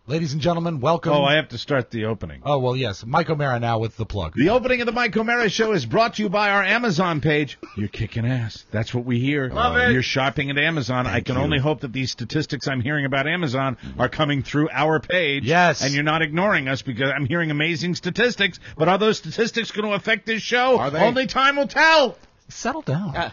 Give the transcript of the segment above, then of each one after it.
Ladies and gentlemen, welcome. Oh, I have to start the opening. Oh, well, yes. Mike O'Mara now with the plug. The opening of the Mike O'Mara Show is brought to you by our Amazon page. You're kicking ass. That's what we hear. Love it. You're shopping at Amazon. I can only hope that these statistics I'm hearing about Amazon are coming through our page. Yes. And you're not ignoring us because I'm hearing amazing statistics. But are those statistics going to affect this show? Are they? Only time will tell. Settle down.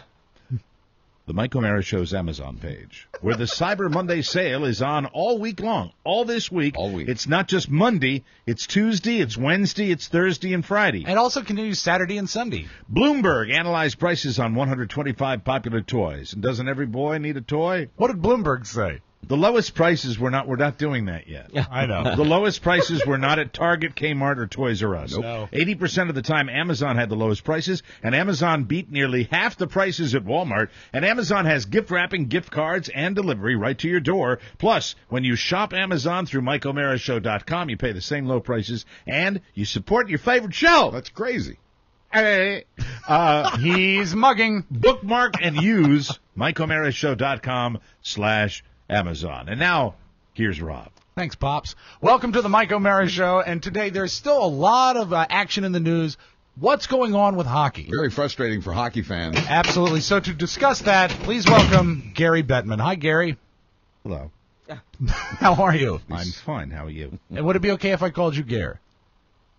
The Mike O'Mara Show's Amazon page, where the Cyber Monday sale is on all week long, all this week. All week. It's not just Monday, it's Tuesday, it's Wednesday, it's Thursday, and Friday. And also continues Saturday and Sunday. Bloomberg analyzed prices on 125 popular toys. And doesn't every boy need a toy? What did Bloomberg say? The lowest prices we're not doing that yet. I know. The lowest prices were not at Target, Kmart, or Toys R Us. Nope. No. 80% of the time, Amazon had the lowest prices, and Amazon beat nearly half the prices at Walmart. And Amazon has gift wrapping, gift cards, and delivery right to your door. Plus, when you shop Amazon through MikeO'MaraShow.com, you pay the same low prices, and you support your favorite show. That's crazy. Hey. He's mugging. Bookmark and use MikeO'MaraShow.com/Amazon. And now, here's Rob. Thanks, Pops. Welcome to the Mike O'Mara Show, and today there's still a lot of action in the news. What's going on with hockey? Very frustrating for hockey fans. Absolutely. So to discuss that, please welcome Gary Bettman. Hi, Gary. Hello. How are you? I'm fine. How are you? And would it be okay if I called you Gary?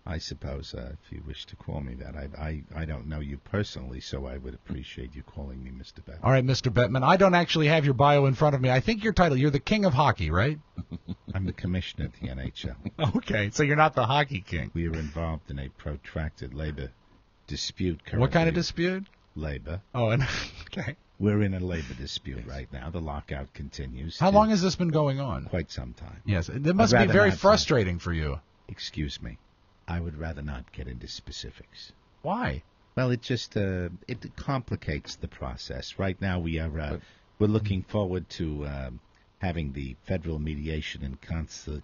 I suppose if you wish to call me that. I don't know you personally, so I would appreciate you calling me Mr. Bettman. All right, Mr. Bettman. I don't actually have your bio in front of me. I think your title, you're the king of hockey, right? I'm the commissioner of the NHL. Okay, so you're not the hockey king. We are involved in a protracted labor dispute currently. What kind of dispute? Labor. Oh, and okay. We're in a labor dispute right now. The lockout continues. How long has this been going on? Quite some time. Yes, it must be very frustrating for you. Excuse me. I would rather not get into specifics. Why? Well, it just it complicates the process. Right now, we're looking forward to having the Federal Mediation and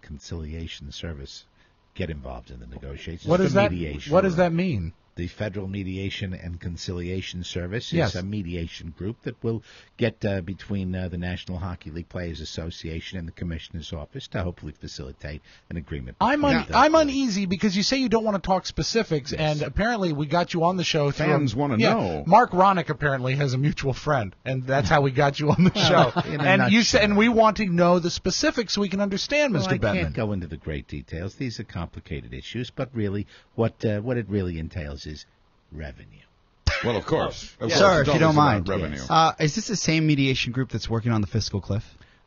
Conciliation Service get involved in the negotiations. What does that? Mediation. What does that mean? The Federal Mediation and Conciliation Service Yes. is a mediation group that will get between the National Hockey League Players Association and the Commissioner's Office to hopefully facilitate an agreement. I'm uneasy because you say you don't want to talk specifics, and apparently we got you on the show. Fans want to know. Mark Ronick apparently has a mutual friend, and that's how we got you on the show. And you said, and we want to know the specifics so we can understand, Mr. I Bettman. can't go into the great details. These are complicated issues, but really, what it really entails is revenue. Well, of course. Sir, if you don't mind, revenue. is this the same mediation group that's working on the fiscal cliff?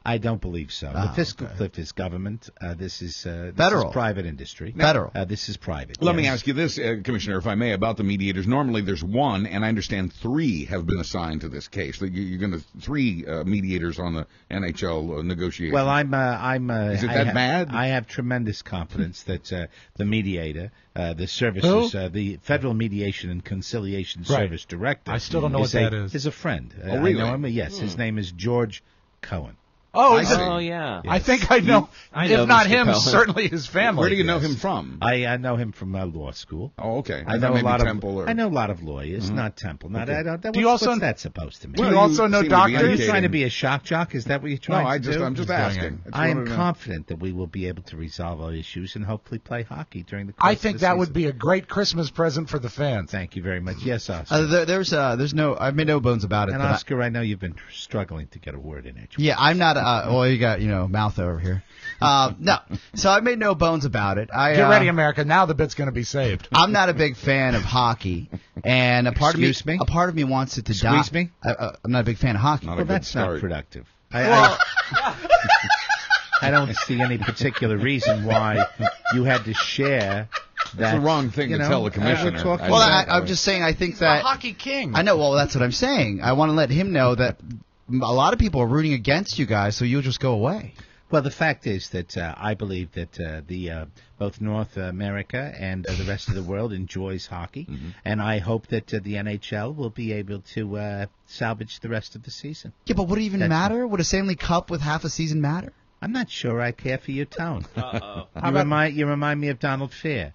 I don't believe so. The fiscal okay. cliff is government. This is Federal. Is private industry. Federal. This is private. Let me yes. ask you this, Commissioner, if I may, about the mediators. Normally there's one, and I understand 3 have been assigned to this case. You're going to 3 mediators on the NHL negotiations. Well, I'm. Is it that bad? I have tremendous confidence that the mediator, the services, the Federal Mediation and Conciliation Service Director. I still don't know what that is. Is a friend. Oh, really? I know him. Yes, his name is George Cohen. Oh, Yeah. I think I know. I know if not Mr. him, Cohen. certainly his family. Where do you know him from? I know him from law school. Oh, okay. I thought know a maybe lot Temple of. I know a lot of lawyers, not Temple. Not. Okay. I don't. Do you also- what's that supposed to mean? Do you Well, also know seem to be doctors? Are you indicating- trying to be a shock jock? Is that what you're No, trying to do? I'm just asking. I am wanted to know. confident that we will be able to resolve our issues and hopefully play hockey during the course I of think the that season. would be a great Christmas present for the fans. Thank you very much. Yes, Oscar. There's no. I've made no bones about it. And but Oscar, I know you've been struggling to get a word in it. yeah, I'm not. Well, you got mouth over here. No, so I made no bones about it. Get ready, America. Now the bit's going to be saved. I'm not a big fan of hockey, and a part Excuse of me? a part of me wants it to die. Squeeze me? I'm not a big fan of hockey. Not a Well, good that's not start. productive. I don't see any particular reason why you had to share that. That's the wrong thing to tell the commissioner. we're talking Well, about- I'm just saying. I think A that hockey king. I know. Well, that's what I'm saying. I want to let him know that a lot of people are rooting against you guys, so you'll just go away. Well, the fact is that I believe that both North America and the rest of the world enjoys hockey, and I hope that the NHL will be able to salvage the rest of the season. Yeah, but would it even That's- matter? Would a Stanley Cup with half a season matter? I'm not sure I care for your tone. Uh-oh. You remind me of Donald Fair.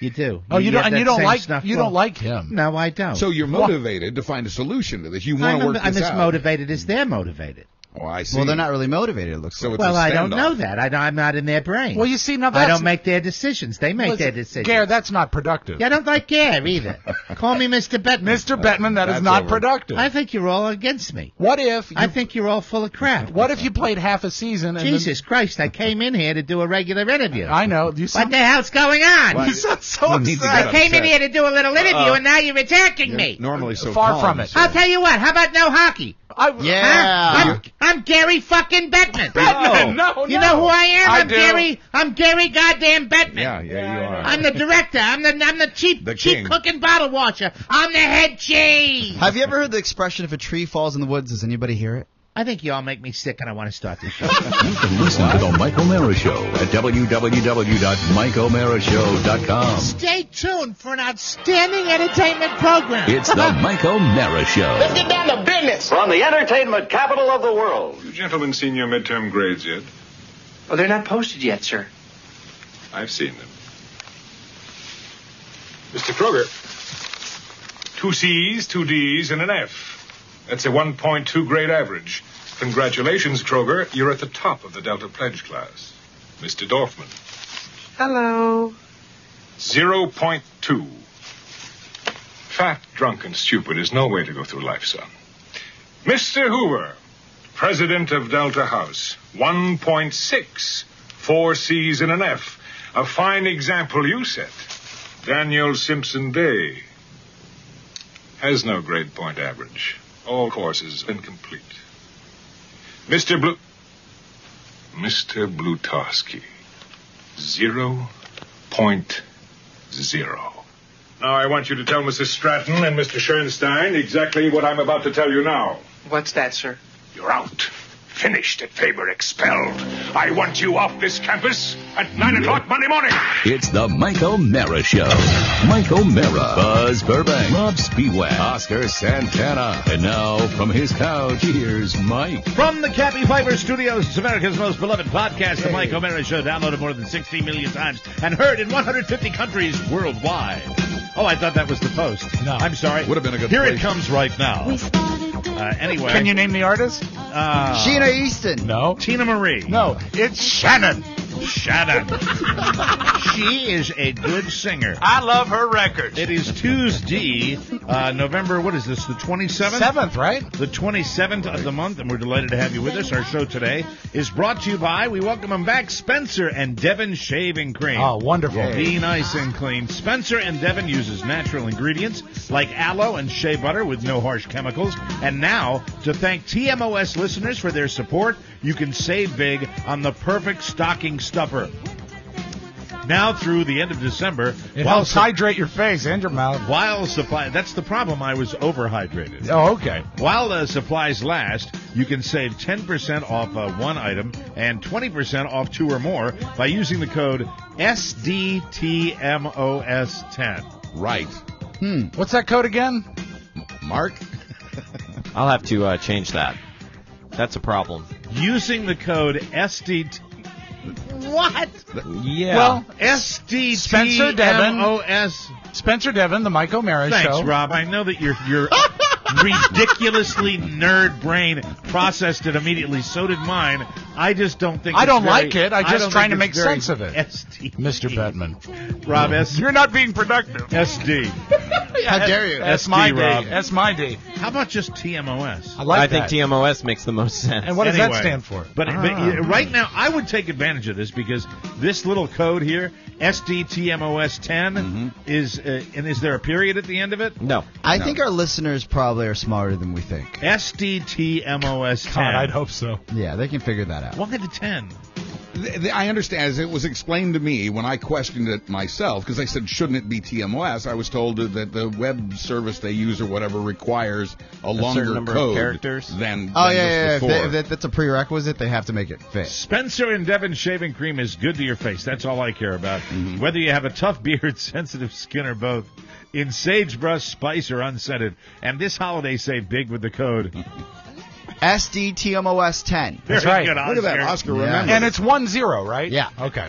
You do. Oh, you don't, have and you that don't same like snuff you well. don't like him. No, I don't. So you're motivated to find a solution to this. You want I'm to work as this out. motivated as they're motivated. Oh, I see. Well, they're not really motivated, it looks like. It's a I don't standoff. know that. I'm not in their brain. Well, you see, now I that's... don't make their decisions. They make their decisions. Gare, that's not productive. Yeah, I don't like Gare either. Call me Mr. Bettman. Mr. Bettman, that is That's not over. productive. I think you're all against me. What if... I think you're all full of crap. What if you played half a season and Jesus Christ, I came in here to do a regular interview. I know. You What sound, the hell's going on? you sound so You need to upset. get I came in upset. here to do a little interview, and now you're attacking me. Normally so Far calm, from it. so- I'll tell you what. How about no hockey? Yeah. Huh? I'm Gary fucking Bettman. No, You know who I am? I I'm do. Gary. I'm Gary goddamn Bettman. Yeah, you are. I'm the director. I'm the cheap The king. cook and bottle washer. I'm the head cheese. Have you ever heard the expression, if a tree falls in the woods, does anybody hear it? I think you all make me sick, and I want to start this show. You can listen to The Mike O'Mara Show at www.mikeomarashow.com. Stay tuned for an outstanding entertainment program. It's The Mike O'Mara Show. Let's get down to business. From the entertainment capital of the world. You gentlemen seen your midterm grades yet? Oh, they're not posted yet, sir. I've seen them. Mr. Kroger, 2 C's, 2 D's, and an F. That's a 1.2 grade average. Congratulations, Kroger. You're at the top of the Delta Pledge class. Mr. Dorfman. Hello. 0.2. Fat, drunk, and stupid is no way to go through life, son. Mr. Hoover, president of Delta House. 1.6. 4 C's and an F. A fine example you set. Daniel Simpson Day has no grade point average. All courses incomplete. Mr. Blutowski. 0.0. Now I want you to tell Mrs. Stratton and Mr. Schoenstein exactly what I'm about to tell you now. What's that, sir? You're out. Finished at Faber, expelled. I want you off this campus at 9 o'clock Monday morning. It's The Mike O'Mara Show. Mike O'Mara, Buzz Burbank, Rob Speedway, Oscar Santana. And now, from his couch, here's Mike. From the Cappy Piper Studios, it's America's most beloved podcast, The Mike O'Mara Show, downloaded more than 60 million times and heard in 150 countries worldwide. Oh, I thought that was the Post. No. I'm sorry. Would have been a good Here place. it comes right now. Anyway. Can you name the artist? Sheena Easton. No. Tina Marie. No, it's Shannon. Shannon. She is a good singer. I love her records. It is Tuesday, November, what is this, the 27th? 7th, right? The 27th of the month, and we're delighted to have you with us. Our show today is brought to you by, we welcome them back, Spencer and Devon Shaving Cream. Oh, wonderful. Be nice and clean. Spencer and Devon uses natural ingredients like aloe and shea butter with no harsh chemicals. And now, to thank TMOS listeners for their support, you can save big on the perfect stocking stuffer. Now through the end of December, It helps hydrate your face and your mouth. while supply, that's the problem, I was overhydrated. Oh, okay. While the supplies last, you can save 10% off one item and 20% off 2 or more by using the code SDTMOS10. Right. What's that code again? Mark? I'll have to change that. That's a problem. Using the code SDT. What? Yeah. Well, SDTMOS. Spencer Devon, the Mike O'Mara Thanks, Show. Rob. I know that your ridiculously nerd brain processed it immediately. So did mine. I just don't think I it's don't very- like it. I'm I just don't trying think to it's make very sense of it. SD. Mr. Bettman. Rob, You're not being productive. SD. How dare you? That's SD, my Rob. day. That's my day. How about just TMOS? I like I that. think TMOS makes the most sense. And what does Anyway, that stand for? But right now, I would take advantage of this because this little code here, SDTMOS10, is, and is there a period at the end of it? No. I think our listeners probably are smarter than we think. SDTMOS10. God, I'd hope so. Yeah, they can figure that out. Why the 10? I understand, as it was explained to me when I questioned it myself, because I said, shouldn't it be TMOS? I was told that the web service they use or whatever requires a longer certain number of code characters? than Oh, just yeah. before. If that's a prerequisite, they have to make it fit. Spencer and Devon shaving cream is good to your face. That's all I care about. Whether you have a tough beard, sensitive skin, or both. In sagebrush, spice, or unscented. And this holiday, save big with the code SDTMOS10. That's Very right. good, Look at that, Oscar. Yeah. Remember. And it's 10, right? Yeah. Okay.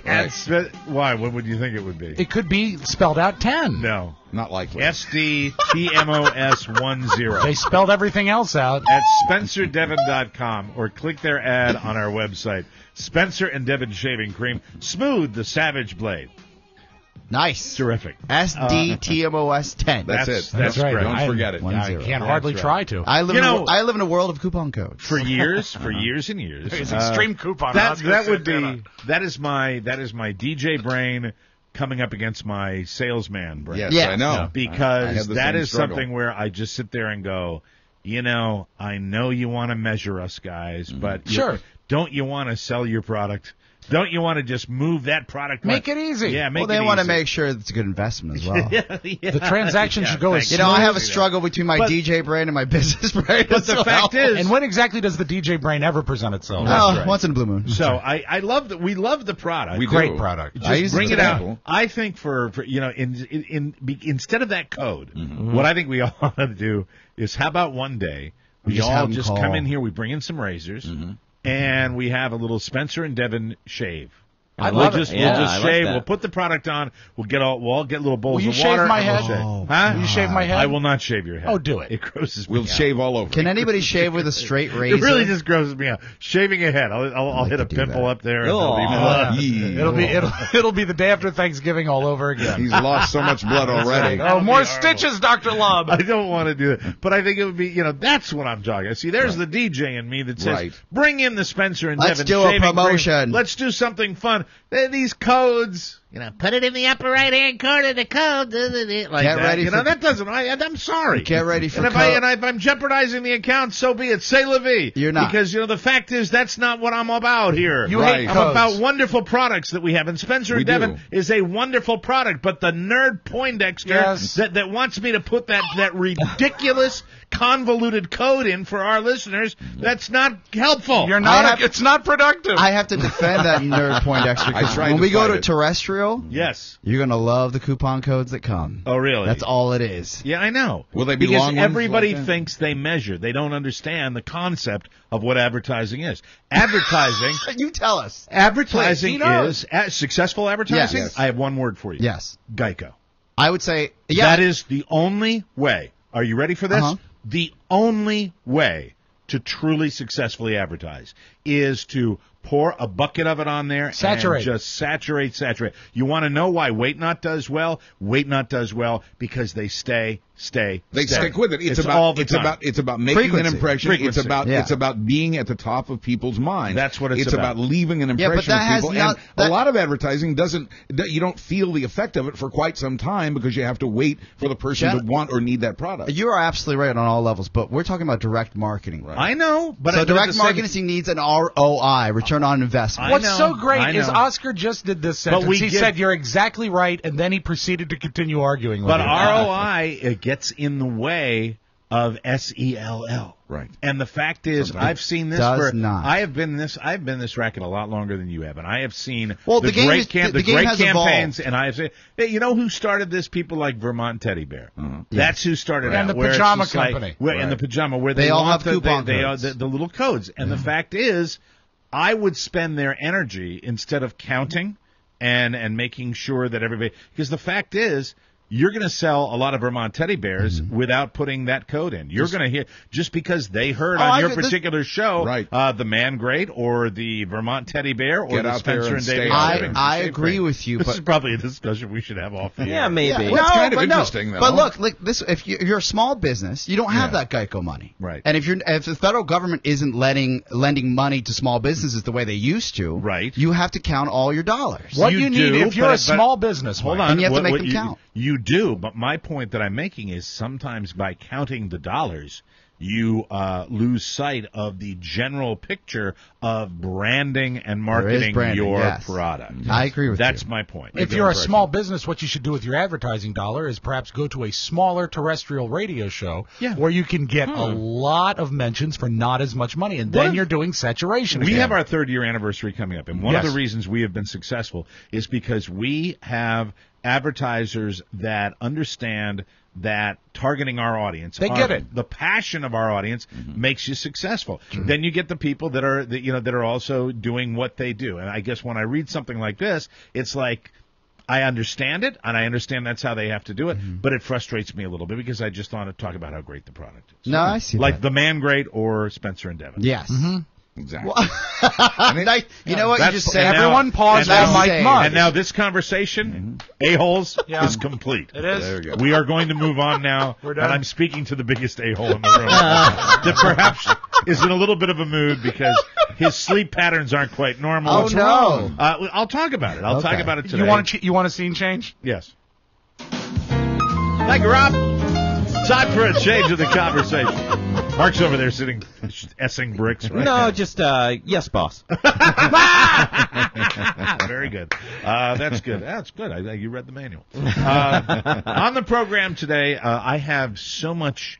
Why? What would you think it would be? It could be spelled out 10. No. Not likely. SDTMOS10. They spelled everything else out. At SpencerDevon.com or click their ad on our website. Spencer and Devon Shaving Cream. Smooth the Savage Blade. Nice. Terrific. SDTMOS10. That's it. That's right. Don't I- forget it. 10. I can't hardly try to. I live, You in know- I live in a world of coupon codes. For years and years. It's extreme coupon. That would be that is my DJ brain coming up against my salesman brain. Yes, Yeah. I know. Yeah. I Because had the that same is struggle. something where I just sit there and go, I know you want to measure us guys, but Sure. don't you want to sell your product? Don't you want to just move that product? Make it easy. Yeah, make Well, they it want to easy. make sure it's a good investment as well. The transaction should go as You know, I have a smooth. struggle between my But- DJ brain and my business brain. But the fact is, And when exactly does the DJ brain ever present itself? oh, right. once in a blue moon. so I love that we love the product. We Great do. product. I use Bring it it to out. people. I think for instead of that code, what I think we ought to do is how about one day we just all have 'em just call. come in here, we bring in some razors, and we have a little Spencer and Devon shave. I We'll love it. just Yeah, we'll just I like shave. that. We'll put the product on. We'll all get little bowls Will you of shave water. my and we'll head? shave. Oh, Huh? Will you shave my head? I will not shave your head. Oh, do it. It grosses me We'll out. shave all over. Can anybody shave with a straight razor? It really just grosses me out. Shaving a head. I'll hit a to do pimple that. up there. And Oh. it'll be It'll be the day after Thanksgiving all over again. He's lost so much blood already. Oh, more stitches, Dr. Lub. I don't want to do it, but I think it would be, that's what I'm talking. See, there's the DJ in me that says, Right. bring in the Spencer and Let's Devon do a shaving cream. promotion. Let's do something fun. These codes, Put it in the upper right-hand corner of the code. like Get that. ready for- That doesn't. I'm sorry. Get ready for And if I'm jeopardizing the account, so be it. Say la vie. You're not. Because the fact is that's not what I'm about here. You Right. hate I'm codes. about wonderful products that we have, and Spencer We and Devon do. is a wonderful product. But the nerd Poindexter Yes. that wants me to put that ridiculous convoluted code in for our listeners, that's not helpful. You're not. I have- It's not productive. I have to defend that nerd Poindexter. I tried When to we go fight to it. terrestrial, Yes. you're gonna love the coupon codes that come. Oh, really? That's all it is. Yeah, I know. Will they be because long ones everybody like that? thinks they measure. They don't understand the concept of what advertising is. Advertising. You tell us. Advertising He knows. is successful advertising. Yes. I have one word for you. Yes. Geico. I would say, yeah. That is the only way. Are you ready for this? Uh-huh. The only way to truly successfully advertise is to pour a bucket of it on there Saturate. and just saturate. You want to know why Wait Not does well? Wait Not does well because they stay. They stick with it. It's all about the time. it's about making Frequency. an impression. Frequency. It's about being at the top of people's minds. That's what it's It's about. about leaving an Yeah, but impression that of has people. not- and that- a lot of advertising you don't feel the effect of it for quite some time because you have to wait for the person to want or need that product. You are absolutely right on all levels, but we're talking about direct marketing. Right. I know, but So at the direct same- marketing needs an ROI, return on investment. I What's know, so great I is know. Oscar just did this sentence. we He give- said, "You're exactly right," and then he proceeded to continue arguing with But you. ROI it gets in the way of SELL. Right. And the fact is, Sometimes I've seen this does for. not. I've been this racket a lot longer than you have, and I have seen Well, the the game great is- camp, the the game great has campaigns, evolved. and I have seen. Hey, you know who started this? People like Vermont Teddy Bear. That's who started And out. the where it's pajama just like- company. where, and the pajama, where they They all want have coupon they codes. the little codes. And the fact is, I would spend their energy instead of counting and making sure that everybody. Because the fact is, you're going to sell a lot of Vermont teddy bears without putting that code in. You're going to hear just because they heard on your particular show, Right. the Man Great or the Vermont teddy bear or Get the out there Spencer and and stay David. out Shaving. there. I Shave agree Cream. with you, This but is probably a discussion we should have off the Yeah, air. maybe. Well, it's kind of but interesting, though. But look, like this, if you're a small business, you don't have Yeah. that Geico money, Right. And if the federal government isn't lending money to small businesses the way they used to, Right. You have to count all your dollars. What You you need do, if you're but- a small business, Hold Mike, on. And you have to make What them count. You do, but my point that I'm making is sometimes by counting the dollars, you lose sight of the general picture of branding and marketing branding, your yes. product. I agree with That's you. my point. If you're a small business, what you should do with your advertising dollar is perhaps go to a smaller terrestrial radio show where you can get a lot of mentions for not as much money, and then if- you're doing saturation We again. have our 3rd-year anniversary coming up, and one of Yes. the reasons we have been successful is because we have advertisers that understand that targeting our audience, They get it. The passion of our audience makes you successful. Then you get the people that are also doing what they do. And I guess when I read something like this, it's like, I understand it, and I understand that's how they have to do it, but it frustrates me a little bit because I just want to talk about how great the product is. No, I see like that. The Man Great or Spencer and Devon. Yes. Exactly. You know what? You just said. Everyone pause for Mike Munn. And now this conversation, a-holes, is complete. It is. There we go. We are going to move on now, We're done. and I'm speaking to the biggest a-hole in the room that perhaps is in a little bit of a mood because his sleep patterns aren't quite normal. Oh, no. I'll talk about it. I'll talk about it today. You want a scene change? Yes. Thank you, Rob. Time for a change of the conversation. Mark's over there sitting, essing bricks right now. No, just, yes, boss. Very good. That's good. That's good. You read the manual. On the program today, I have so much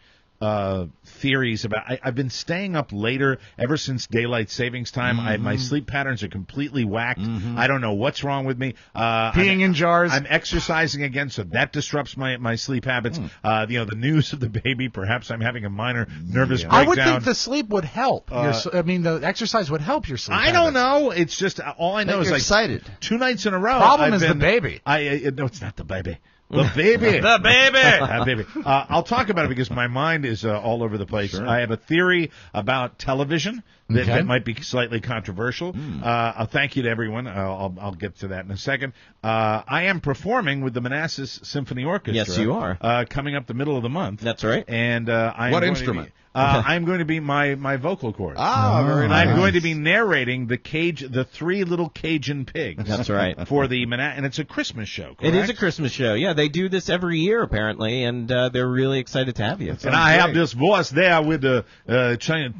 theories about. I've been staying up later ever since daylight savings time. My sleep patterns are completely whacked. I don't know what's wrong with me. Peeing in jars. I'm exercising again, so that disrupts my sleep habits. The news of the baby. Perhaps I'm having a minor nervous breakdown. I would think the sleep would help. The exercise would help your sleep. I don't know. It's just all I know is like excited. 2 nights in a row. Problem is the baby. No, it's not the baby. The baby. The baby. That baby. I'll talk about it because my mind is all over the place. Sure. I have a theory about television that might be slightly controversial. Thank you to everyone. I'll get to that in a second. I am performing with the Manassas Symphony Orchestra. Yes, you are. Coming up the middle of the month. That's right. And what instrument? I'm going to be my vocal cords. Very nice. I'm going to be narrating the 3 little Cajun pigs. That's right. For the and it's a Christmas show. Correct? It is a Christmas show. Yeah, they do this every year apparently, and they're really excited to have you. And I have this voice there with the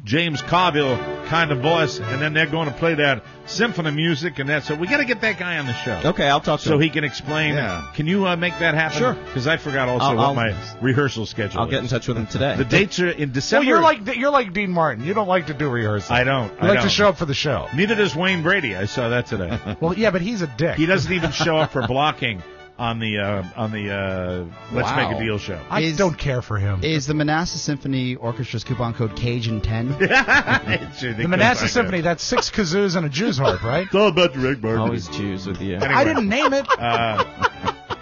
James Carville kind of voice, and then they're going to play that symphony music and that. So we got to get that guy on the show. Okay, I'll talk to him. So he can explain. Yeah. Can you make that happen? Sure. Because I forgot also what my rehearsal schedule is. I'll get in touch with him today. The dates are in December. Well, you're like Dean Martin. You don't like to do rehearsals. I don't. You like to show up for the show. Neither does Wayne Brady. I saw that today. Well, yeah, but he's a dick. He doesn't even show up for blocking on the Let's Make a Deal show. I don't care for him. Is the Manassas Symphony Orchestra's coupon code Cajun 10? The Manassas Symphony, that's 6 kazoos and a Jew's harp, right? It's all about your egg marketing. Always Jews with you. Anyway, I didn't name it.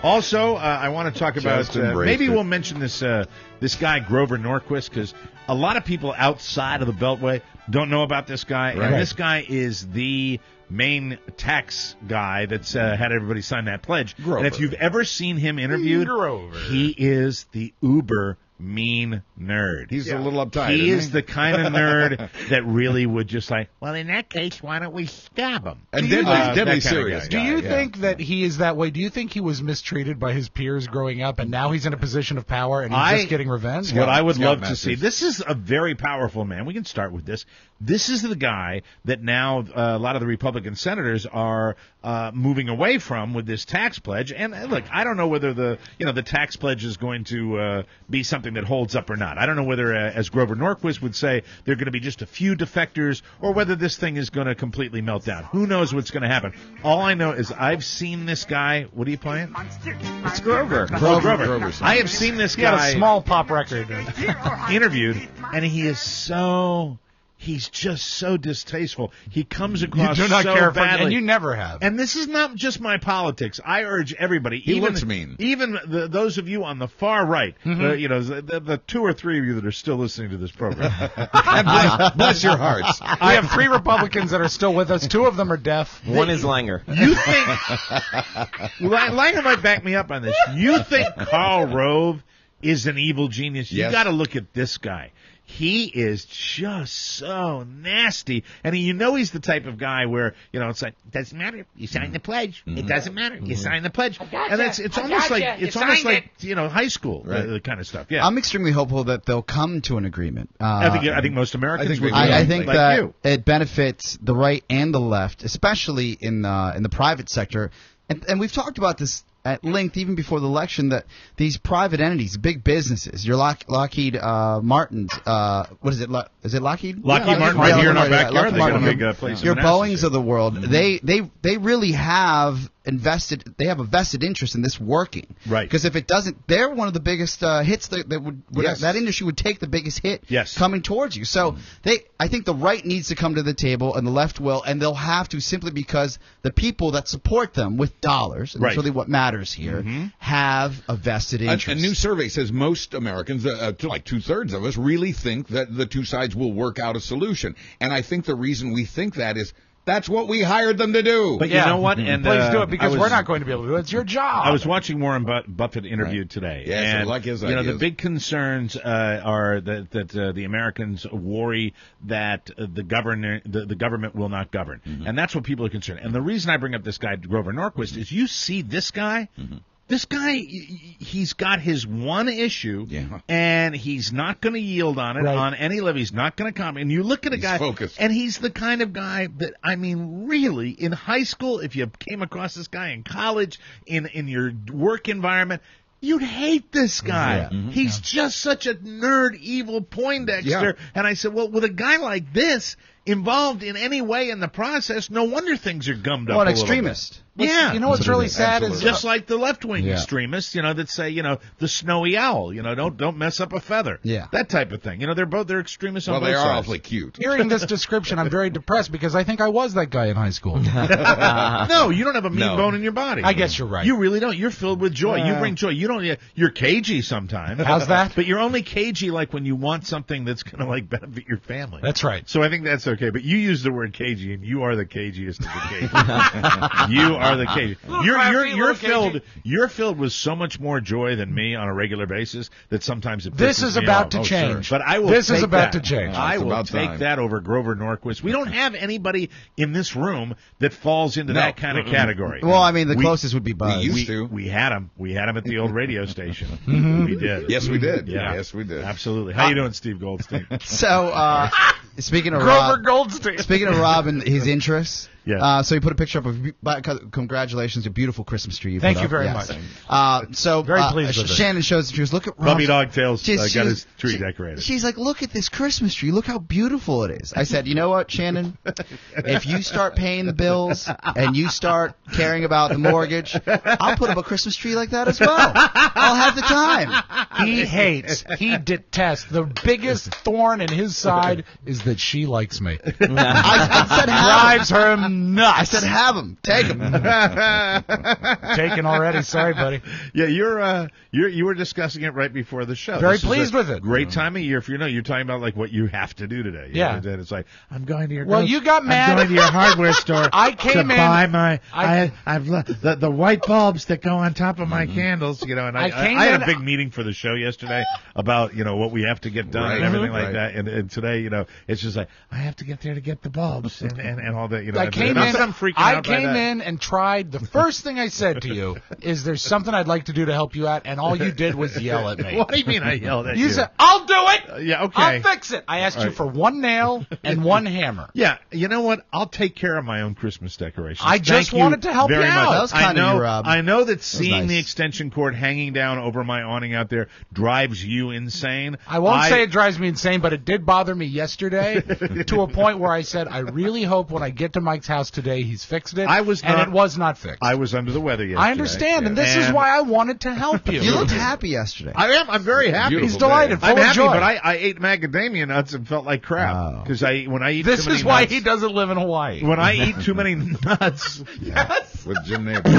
Also, I want to talk about maybe we'll mention this guy Grover Norquist because a lot of people outside of the Beltway don't know about this guy, and this guy is the main tax guy that's had everybody sign that pledge. Grover. And if you've ever seen him interviewed, he is the uber mean nerd. He's a little uptight. He is the kind of nerd that really would just like, well, in that case, why don't we stab him? And deadly serious. Do you think that he is that way? Do you think he was mistreated by his peers growing up, and now he's in a position of power and he's just getting revenge? What I would love to see. This is a very powerful man. We can start with this. This is the guy that now a lot of the Republican senators are moving away from with this tax pledge. And look, I don't know whether the tax pledge is going to be something that holds up or not. I don't know whether, as Grover Norquist would say, there are going to be just a few defectors, or whether this thing is going to completely melt down. Who knows what's going to happen? All I know is I've seen this guy. What are you playing? It's Grover. Grover. I have seen this guy. He had a small pop record. Interviewed, and he is so. He's just so distasteful. He comes across you do not so care badly. and you never have. And this is not just my politics. I urge everybody. He looks mean. Even those of you on the far right, the 2 or 3 of you that are still listening to this program. bless your hearts. We have 3 Republicans that are still with us. 2 of them are deaf. One is Langer. You think Langer might back me up on this? You think Karl Rove is an evil genius? You got to look at this guy. He is just so nasty, and he's the type of guy where it's like, it doesn't matter, you sign the pledge. It doesn't matter, you sign the pledge, and it's almost like high school kind of stuff. Yeah, I'm extremely hopeful that they'll come to an agreement. I think most Americans would. I think like that you. It benefits the right and the left, especially in the private sector, and we've talked about this at length even before the election, that these private entities, big businesses, your Lockheed Martins, what is it? Is it Lockheed? Lockheed Martin, right here in our backyard. They got a big place. Your Boeings of the world, they really have they have a vested interest in this working. Right. Because if it doesn't, they're one of the biggest hits that would Yes. that industry would take the biggest hit Yes. coming towards you. So I think the right needs to come to the table and the left will, and they'll have to simply because the people that support them with dollars, and that's really what matters here, have a vested interest. A new survey says most Americans, like 2/3 of us, really think that the two sides will work out a solution. And I think the reason we think that is that's what we hired them to do. But you know what? And please do it because we're not going to be able to do it. It's your job. I was watching Warren Buffett interviewed today. Yeah, and, so like his you know, ideas. the big concerns are that the Americans worry that the government will not govern, and that's what people are concerned. And the reason I bring up this guy Grover Norquist is you see this guy. This guy, he's got his one issue, and he's not going to yield on it on any level. He's not going to comment. And you look at a guy, focused. and he's the kind of guy that, I mean, really, in high school, if you came across this guy in college, in your work environment, you'd hate this guy. He's just such a nerd, evil Poindexter. And I said, well, with a guy like this involved in any way in the process, no wonder things are gummed up. Well, an a little extremist. bit. Yeah. You know what's really sad is just like the left-wing extremists, you know, that say, you know, the snowy owl, you know, don't mess up a feather. Yeah. That type of thing. You know, they're extremists on both Well, they are sides. awfully cute. hearing this description, I'm very depressed because I think I was that guy in high school. No, you don't have a mean No. bone in your body. I guess you're right. You really don't. You're filled with joy. You bring joy. You don't. You're cagey sometimes. How's that? But you're only cagey like when you want something that's going to like benefit your family. That's right. So I think that's okay. But you use the word cagey, and you are the cagiest of the cagey. You are the cagey. You're filled with so much more joy than me on a regular basis that sometimes it pisses This is me about off. to change. But I will. This is take about that. to change. I It's will about take time. that over Grover Norquist. We don't have anybody in this room that falls into that kind of category. Well, I mean, the closest would be Buzz. We used to. We had him. We had him at the old radio station. We did. Yes, we did. Yeah. Yes, we did. Absolutely. How you doing, Steve Goldstein? So, speaking of Grover Rob, Goldstein. speaking of Rob and his interests, Yeah. so he put a picture up of congratulations, a beautiful Christmas tree. Thank put you up. very Yes. much. So Very pleased with it. Shannon shows she goes, look at Rob's, Puppy Dog Tails She's- got she's- his tree she- decorated. She's like, look at this Christmas tree. Look how beautiful it is. I said, you know what, Shannon? If you start paying the bills and you start caring about the mortgage, I'll put up a Christmas tree like that as well. I'll have the time. He detests. The biggest thorn in his side is that she likes me. I said, have Drives her nuts. I said, have them. Take them. Taken already. Sorry, buddy. Yeah, you were discussing it right before the show. Very This is pleased a with it. Great time of year for you're talking about like what you have to do today. You Yeah. know, and it's like I'm going to your. Well, you got mad. I'm going to your hardware store. I came to in- buy my. I- I've the white bulbs that go on top of my candles. You know, and I came had in- a big meeting for the show yesterday about what we have to get done and Right. everything like Right. that. And today it's just like I have to get there to get the bulbs and all that. I came not in. that I'm freaking I out by came that. in and tried. The first thing I said to you is, "There's something I'd like to do to help you out," and all you did was yell at me. What do you mean I yelled at you? You said, "I'll do it. Yeah, okay. I'll fix it." I asked you for one nail and one hammer. Yeah, you know what? I'll take care of my own Christmas decorations. I just Thank you wanted to help very you much. out. That was I kind of know. you, Rob. I know that seeing nice. the extension cord hanging down over my awning out there drives you insane. I won't say it drives me insane, but it did bother me yesterday to a point where I said, I really hope when I get to Mike's house today, he's fixed it. And it was not fixed. I was under the weather yesterday. I understand, and this is why I wanted to help you. You looked happy yesterday. I am. I'm very happy. He's delighted, full I'm of happy, joy. but I ate macadamia nuts and felt like crap because when I eat This too many is why nuts, he doesn't live in Hawaii. when I eat too many nuts. With Jim Nabors.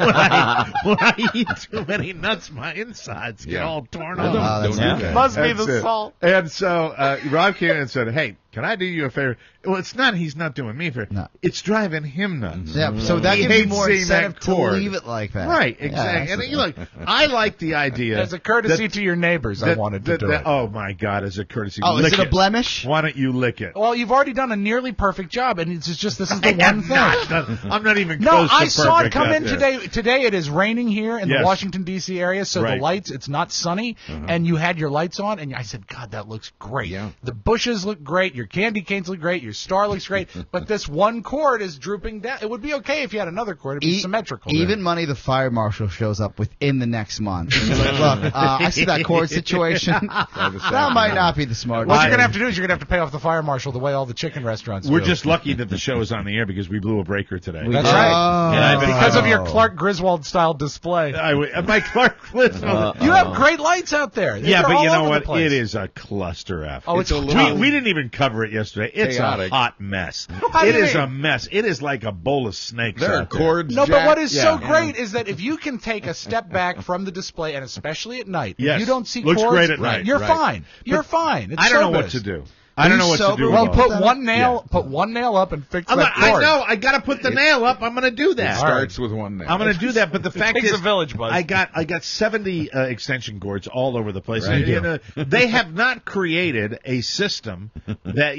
when I eat too many nuts, my insides get all torn off. that's Don't do okay. that. Must be That's the it. salt. And so Rob came in and said, "Hey, can I do you a favor?" Well, it's not. He's not doing me a favor. No. It's driving him nuts. Yeah, so that He gives you hates more seeing incentive that to cord. leave it like that. Right, Yeah, exactly. that's And look, I like the idea. As a courtesy that- to your neighbors, I wanted to do it. Oh my God, as a courtesy. Oh, is lick it a blemish? Why don't you lick it? Well, you've already done a nearly perfect job, and it's just this is the I one am thing. I'm not even No, close to I saw it perfect come out in there. today. Today it is raining here in Yes. the Washington, D.C. area, so Right. the lights, it's not sunny, and you had your lights on, and I said, God, that looks great. Yeah. The bushes look great. Your candy canes look great, your star looks great, but this one cord is drooping down. It would be okay if you had another cord. It'd be symmetrical. Even money, the fire marshal shows up within the next month. And he's like, look, I see that cord situation. That might not be the smart. What you're going to have to do is you're going to have to pay off the fire marshal the way all the chicken restaurants do. We're just lucky that the show is on the air because we blew a breaker today. That's right. Because of your Clark Griswold-style display. My Clark Griswold. You have great lights out there. Yeah, but you know what? It is a cluster F. Oh, it's we didn't even cover it yesterday. It's chaotic. A hot mess. It is a mess. It is like a bowl of snakes. There are cords. No, but what is so great is that if you can take a step back from the display, and especially at night, you don't see looks cords, great at night. You're fine. You're fine. It's I don't know what to do. I don't know what to do. Well, put one nail up and fix that cord. I know. I got to put the nail up. I'm going to do that. It starts with one nail. I'm going to do that. But the fact is, a village, Buzz. I got 70 extension cords all over the place. Right. They have not created a system that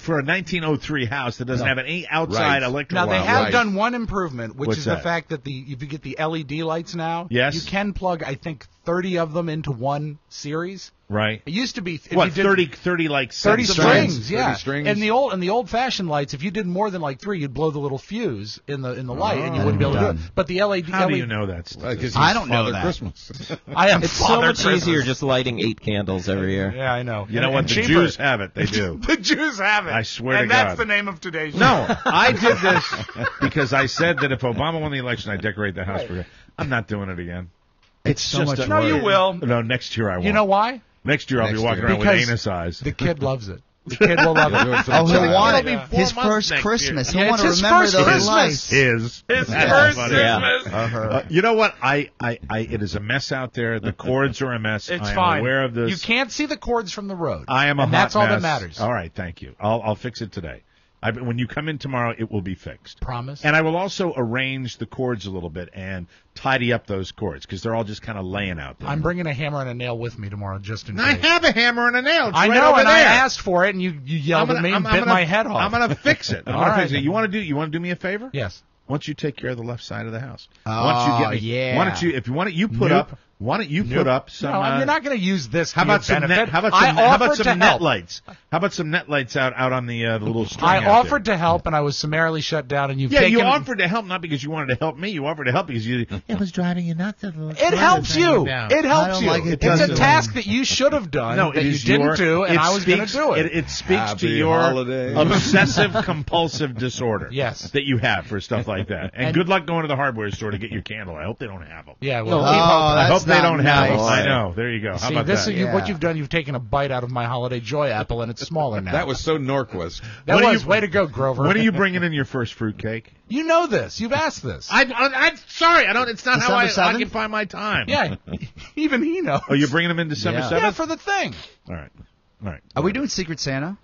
for a 1903 house that doesn't have any outside electrical. Now they have done one improvement, which is the fact that if you get the LED lights now, you can plug 30 of them into one series. Right. It used to be 30 like 30 strings, yeah. 30 strings. And the old fashioned lights, if you did more than 3, you'd blow the little fuse in the light, and you wouldn't be able to do it. But the LED. How do you know that? I don't know that. Christmas. I am. It's so much easier just lighting 8 candles every year. Yeah, I know. You know what? The Jews have it. They do. The Jews have it. I swear to God. And that's the name of today's show. No, I did this because I said that if Obama won the election, I'd decorate the house for him. I'm not doing it again. It's so much No, you will. No, next year I won't. You know why? Next year I'll be walking around with anus eyes. The kid loves it. The kid will love it. He'll want it. His first Christmas. He'll want to remember those lights. His first Christmas. You know what? It is a mess out there. The cords are a mess. It's I am fine. aware of this. You can't see the cords from the road. I am a and hot that's all mess. that matters. All right, thank you. I'll fix it today. When you come in tomorrow, it will be fixed. Promise. And I will also arrange the cords a little bit and tidy up those cords because they're all just kind of laying out there. I'm bringing a hammer and a nail with me tomorrow just in case. I have a hammer and a nail. It's I right know, over and there. I asked for it, and you yelled at me and bit my head off. I'm going to fix it. All right. You want to do me a favor? Yes. Why don't you take care of the left side of the house? Yeah. Why don't you, if you want it, you put up. Why don't you put up some? No, you're not going to use this. How about some net? How about some net lights? How about some net lights out on the little string? I offered to help, and I was summarily shut down. And you offered to help not because you wanted to help me. You offered to help because it was driving you nuts. It helps you. It helps you. It's a task that you should have done. No, that you didn't do, and I was going to do it. It speaks to your obsessive compulsive disorder. Yes, that you have for stuff like that. And good luck going to the hardware store to get your candle. I hope they don't have them. Yeah, well, I hope they don't have them. I know. There you go. How about that? What you've done, you've taken a bite out of my holiday joy apple, and it's smaller now. That was so Norquist. Way to go, Grover. When are you bringing in your first fruitcake? You know this. You've asked this. I'm sorry. I don't. It's not how I 7th? occupy my time. Yeah, even he knows. Oh, you're bringing them in December 7th? Yeah, for the thing. All right. Are we doing Secret Santa?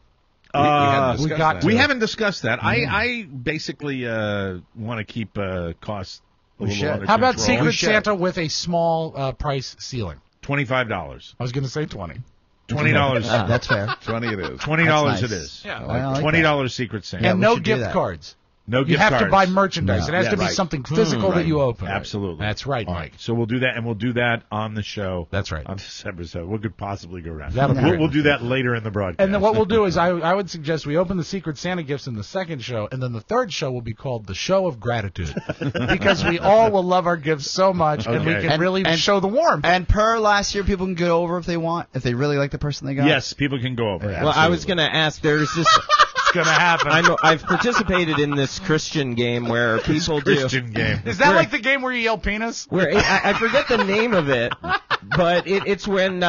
We haven't discussed that. I basically want to keep costs a little under How about control. Secret Santa with a small price ceiling? $25. I was going to say 20. $20. That's fair. 20 it is. $20 nice. It is. Yeah. $20 Secret Santa. And no gift cards. No gift You have cards. to buy merchandise. No. It has to be something physical that you open. Absolutely. That's right, Mike. So we'll do that, and we'll do that on the show. That's right. On December 7th. What could possibly go wrong? We'll do that later in the broadcast. And then what we'll do is I would suggest we open the Secret Santa gifts in the second show, and then the third show will be called the Show of Gratitude. Because we all will love our gifts so much, and we can really show the warmth. And per last year, people can go over if they want, if they really like the person they got. Yes, people can go over. Well, I was going to ask, there's this... Going to happen. I've participated in this Christian game where people Christian game. Is that like the game where you yell penis? Where I forget the name of it, but it's when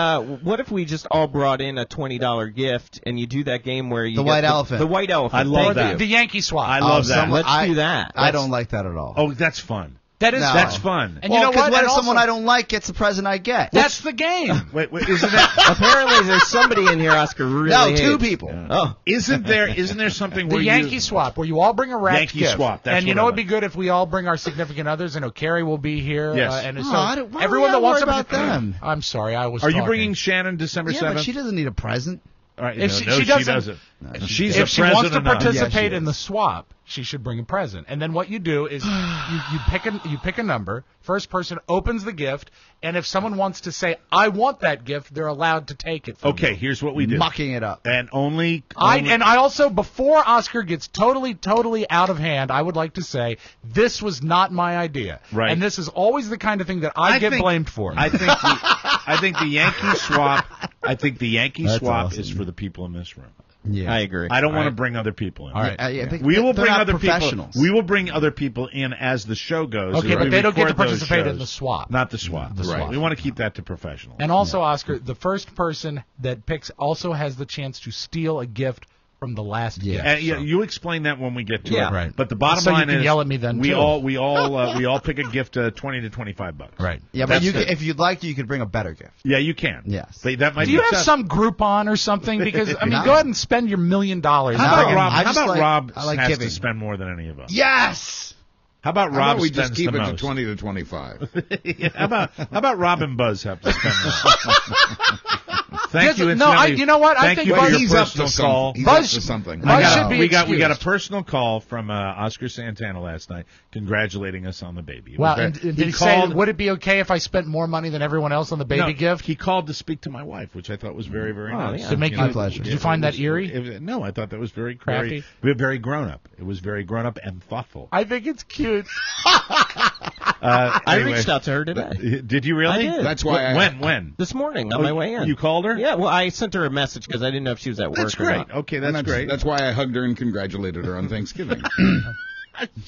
what if we just all brought in a $20 gift and you do that game where you the white elephant. The white elephant. I love that. The Yankee swap. I love that. Let's do that. I don't like that at all. Oh, that's fun. That's fun. And you know what? What if someone I don't like gets the present I get? That's the game. Wait, isn't that apparently there's somebody in here Oscar really hates. 2 people. Oh, isn't there something where the Yankee swap where you all bring a wrapped Yankee gift. swap. That's and you know it'd be good if we all bring our significant others. I know Carrie will be here. Yes. And everyone that wants about them. I'm sorry, I was. Are you bringing Shannon December 7th? Yeah, but she doesn't need a present. All right, If she doesn't. She's if she wants to participate Yeah, in the swap, she should bring a present. And then what you do is you pick a number. First person opens the gift, and if someone wants to say, "I want that gift," they're allowed to take it. Okay, here's what we do. Mucking it up. And only I also, before Oscar gets totally out of hand, I would like to say this was not my idea. Right. And this is always the kind of thing that I get blamed for. I think the Yankee swap. I think the Yankee That's swap awesome. is for the people in this room. Yeah. I agree. I don't want to bring other people in. All right. I think We will they're bring not other people. professionals. We will bring other people in as the show goes. Okay, as but we they don't get to record those participate in shows. the swap. Not the swap. The swap. We want to keep that to professionals. And also, Oscar, the first person that picks also has the chance to steal a gift from the last gift. And, you explain that when we get to Yeah. it. Right. But the bottom So you line can is yell at me then, we too. all pick a gift $20 to $25. Right. Yeah, but That's it. if you'd like to, you could bring a better gift. Yeah, you can. Yes. But that might Do you be have tough. some Groupon or something? Because, I mean, No. go ahead and spend your $1 million. How about No, Rob? I How just about like- Rob I like has giving. to spend more than any of us? Yes. How about How Rob about we spends just keep the it to most? 20 to 25? Yeah, how about Rob and Buzz have to spend more? Thank you. No, incidentally. you know what? I Thank think you Buzz- for your He's up personal to call. something. He's Buzz- up to something. Buzz should be we got a excused. personal call from Oscar Santana last night, congratulating us on the baby. It was Well, very- and did he he say, called. would it be okay if I spent more money than everyone else on the baby No, gift? He called to speak to my wife, which I thought was very, very nice. yeah. To make My you, pleasure. Did you find that eerie? No, I thought that was very Crafty? very grown up. It was very grown up and thoughtful. I think it's cute. I Anyway, reached out to her today. Did you really? I did. That's why When? This morning on my way in. You called her? Yeah, well, I sent her a message because I didn't know if she was at work That's or great. not. Okay, And that's great. That's why I hugged her and congratulated her on Thanksgiving.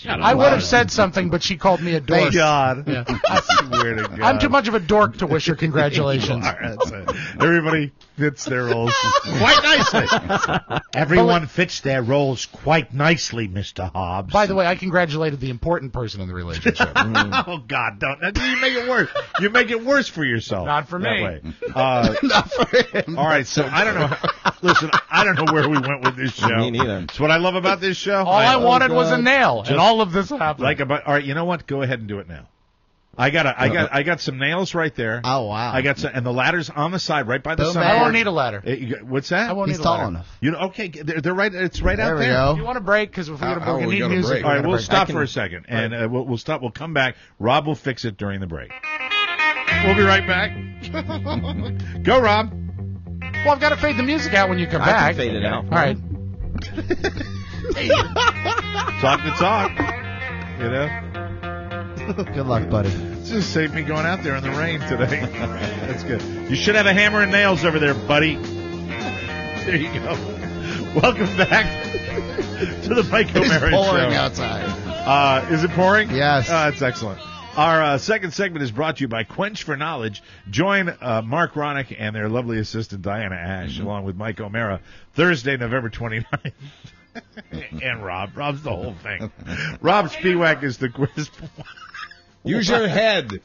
I would have said something, but she called me a dork. Thank God. Yeah. I swear to God. I'm too much of a dork to wish her congratulations. You are. That's it. Everybody fits their roles quite nicely. Everyone fits their roles quite nicely, Mr. Hobbs. By the way, I congratulated the important person in the relationship. Oh God, don't! You make it worse. You make it worse for yourself. Not for that me. way. Not for him. All right, so I don't know. Listen, I don't know where we went with this show. Me neither. It's what I love about this show. All I wanted was a nail, Just and all of this happened. all right, you know what? Go ahead and do it now. I got some nails right there. Oh, wow. I got some, and the ladder's on the side, right by the Boom, sun. I won't need a ladder. What's that? I won't He's need a tall ladder. enough. You know, okay, they're right. It's right There out we there. go. You want a break? Because if we're Oh, going to we need got a music, break. All right, we're we'll gonna stop break. for a second, and we'll stop. We'll come back. Rob will fix it during the break. We'll be right back. Go, Rob. Well, I've got to fade the music out when you come I back. can fade it out. All right. Talk the talk. You know, Good luck, buddy. just saved me going out there in the rain today. That's good. You should have a hammer and nails over there, buddy. There you go. Welcome back to the Mike It's O'Mara pouring Show. outside. Is it pouring? Yes. That's excellent. Our second segment is brought to you by Quench for Knowledge. Join Mark Ronick and their lovely assistant Diana Ash, along with Mike O'Mara, Thursday, November 29th. And Rob. Rob's the whole thing. Rob Spiewak is the quiz. Use your head.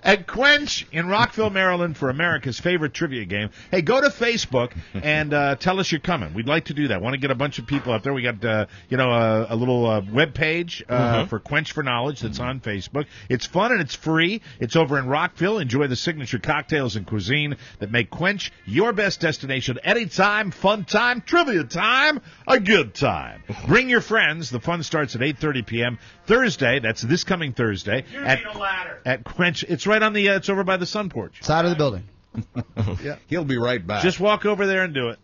At Quench in Rockville, Maryland, for America's favorite trivia game. Hey, go to Facebook and tell us you're coming. We'd like to do that. Want to get a bunch of people out there. We got a little web page for Quench for Knowledge that's on Facebook. It's fun and it's free. It's over in Rockville. Enjoy the signature cocktails and cuisine that make Quench your best destination. Anytime, fun time, trivia time, a good time. Bring your friends. The fun starts at 8:30 p.m. Thursday. That's this coming Thursday at Quench. It's right on the. It's over by the sun porch. Side of the building. Yeah. He'll be right back. Just walk over there and do it.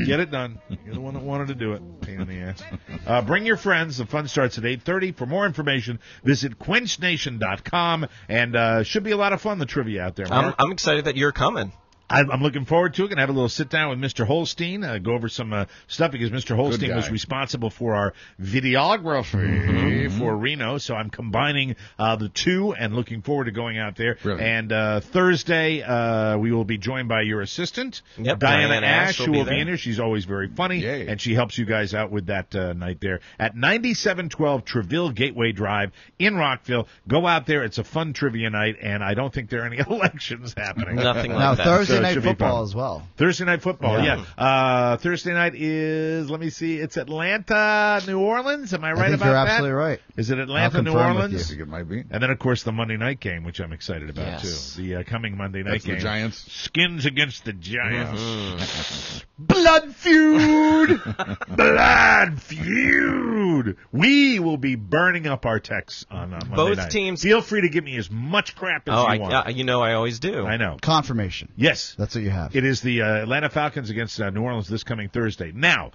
Get it done. You're the one that wanted to do it. Pain in the ass. Bring your friends. The fun starts at 8:30. For more information, visit quenchnation.com. And should be a lot of fun, the trivia out there, Mark. I'm excited that you're coming. I'm looking forward to it. Going to have a little sit down with Mr. Holstein, go over some stuff because Mr. Holstein was responsible for our videography for Reno. So I'm combining the two and looking forward to going out there. Brilliant. And Thursday we will be joined by your assistant, Yep, Diana Ash, who will be there. in here. She's always very funny, Yay. and she helps you guys out with that night there at 9712 Treville Gateway Drive in Rockville. Go out there. It's a fun trivia night, and I don't think there are any elections happening. Nothing like Now, that. Thursday Night should be Football fun. as well. Thursday Night Football, yeah. Thursday night is, let me see, it's Atlanta, New Orleans. Am I right I think about you're that? absolutely right. Is it Atlanta, I'll New confirm with Orleans? I think it might be. And then, of course, the Monday night game, which I'm excited about, too. The coming Monday night That's game. the Giants. Skins against the Giants. Blood feud. Blood feud. We will be burning up our texts on Monday Both night. teams. Feel free to give me as much crap as you want. I always do. I know. Confirmation. Yes. That's what you have. It is the Atlanta Falcons against New Orleans this coming Thursday. Now,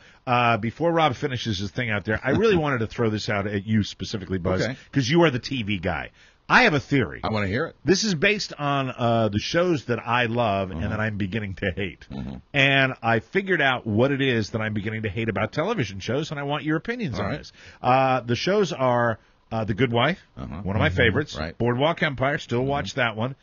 before Rob finishes his thing out there, I really wanted to throw this out at you specifically, Buzz, because you are the TV guy. I have a theory. I want to hear it. This is based on the shows that I love and that I'm beginning to hate. And I figured out what it is that I'm beginning to hate about television shows, and I want your opinions on this. The shows are The Good Wife, one of my favorites. Boardwalk Empire, still watch that one.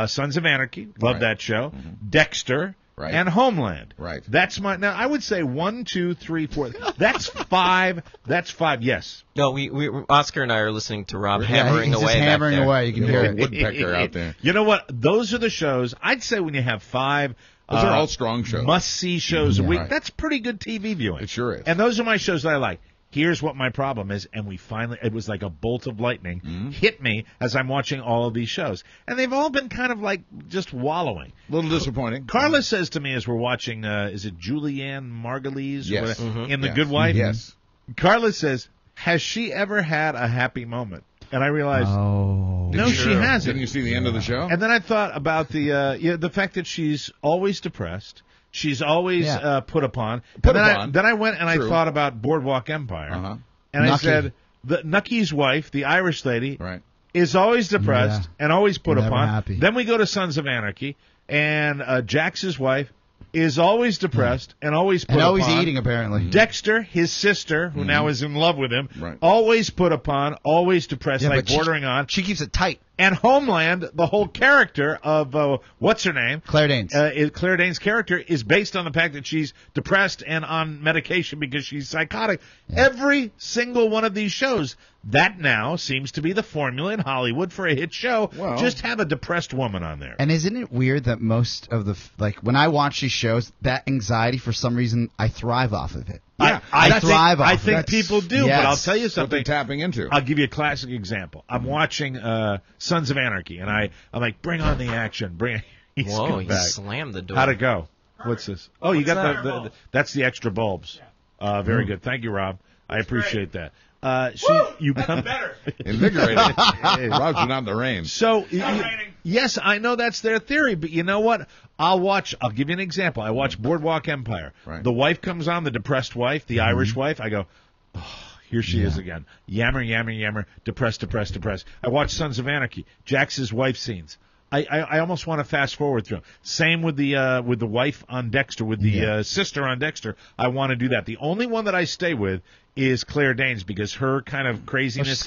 Sons of Anarchy, love that show. Dexter. And Homeland. That's my. Now I would say 1, 2, 3, 4. That's 5. That's 5. Yes. No, we Oscar and I are listening to Rob hammering he's away. Just hammering back there. away. You can hear it. Woodpecker out there. You know what? Those are the shows. I'd say when you have 5. Those are all strong shows. Must-see shows a week. That's pretty good TV viewing. It sure is. And those are my shows that I like. Here's what my problem is, and it was like a bolt of lightning hit me as I'm watching all of these shows. And they've all been kind of like just wallowing. A little disappointing. Carla says to me as we're watching, is it Julianne Margulies Yes. in The Good Wife? Yes. Carla says, has she ever had a happy moment? And I realized, Oh. no, she hasn't. Didn't you see the end of the show? And then I thought about the fact that she's always depressed. She's always put upon. Then I went and I thought about Boardwalk Empire. And I said, the Nucky's wife, the Irish lady, is always depressed and always put Never upon. happy. Then we go to Sons of Anarchy, and Jax's wife is always depressed and always put and always upon. eating, apparently. Dexter, his sister, who now is in love with him, always put upon, always depressed, like bordering on. She keeps it tight. And Homeland, the whole character of, what's her name? Claire Danes. Claire Danes' character is based on the fact that she's depressed and on medication because she's psychotic. Every single one of these shows, that now seems to be the formula in Hollywood for a hit show. Just have a depressed woman on there. And isn't it weird that most of the, when I watch these shows, that anxiety, for some reason, I thrive off of it. Yeah, I thrive off I of think it. people do, Yes. but I'll tell you What something. they're tapping into. I'll give you a classic example. I'm watching Sons of Anarchy, and I'm like, bring on the action. He's Whoa, come he back. slammed the door. How'd it go? What's this? Oh, you What's got that? the that's the extra bulbs. Very good. Thank you, Rob. I appreciate that. You come better. Invigorating. Rob's been out in the rain. So, yes, I know that's their theory, but you know what? I'll give you an example. I watch Boardwalk Empire. The wife comes on, the depressed wife, the Irish wife. I go, oh, here she is again. Yammer, yammer, yammer, depressed, depressed, depressed. I watch Sons of Anarchy. Jax's wife scenes. I almost want to fast forward through. Same with the wife on Dexter, with the sister on Dexter. I want to do that. The only one that I stay with is Claire Danes because her kind of craziness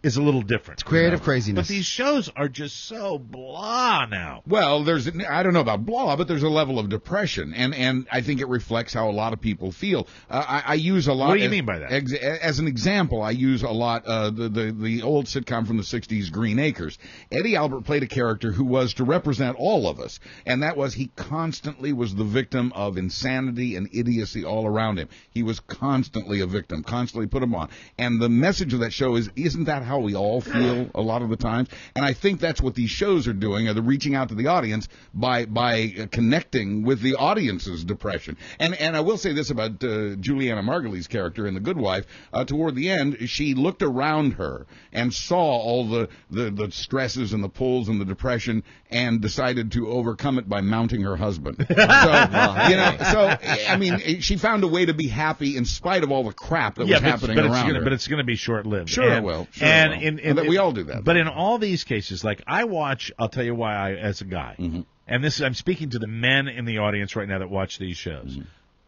is a little different. It's creative craziness. But these shows are just so blah now. Well, I don't know about blah, but there's a level of depression, and I think it reflects how a lot of people feel. I use a lot. What do you mean by that? As an example, I use a lot the old sitcom from the 60s, Green Acres. Eddie Albert played a character who was to represent all of us, and that was he constantly was the victim of insanity and idiocy all around him. He was constantly a victim. Constantly put them on. And the message of that show isn't that how we all feel a lot of the times? And I think that's what these shows are doing, are they're reaching out to the audience by connecting with the audience's depression. And I will say this about Juliana Margulies' character in The Good Wife. Toward the end, she looked around her and saw all the stresses and the pulls and the depression and decided to overcome it by mounting her husband. I mean, she found a way to be happy in spite of all the crap that was happening around her. But it's going to be short-lived. Sure it will. We all do that. But in all these cases, like I'll tell you why as a guy, and I'm speaking to the men in the audience right now that watch these shows.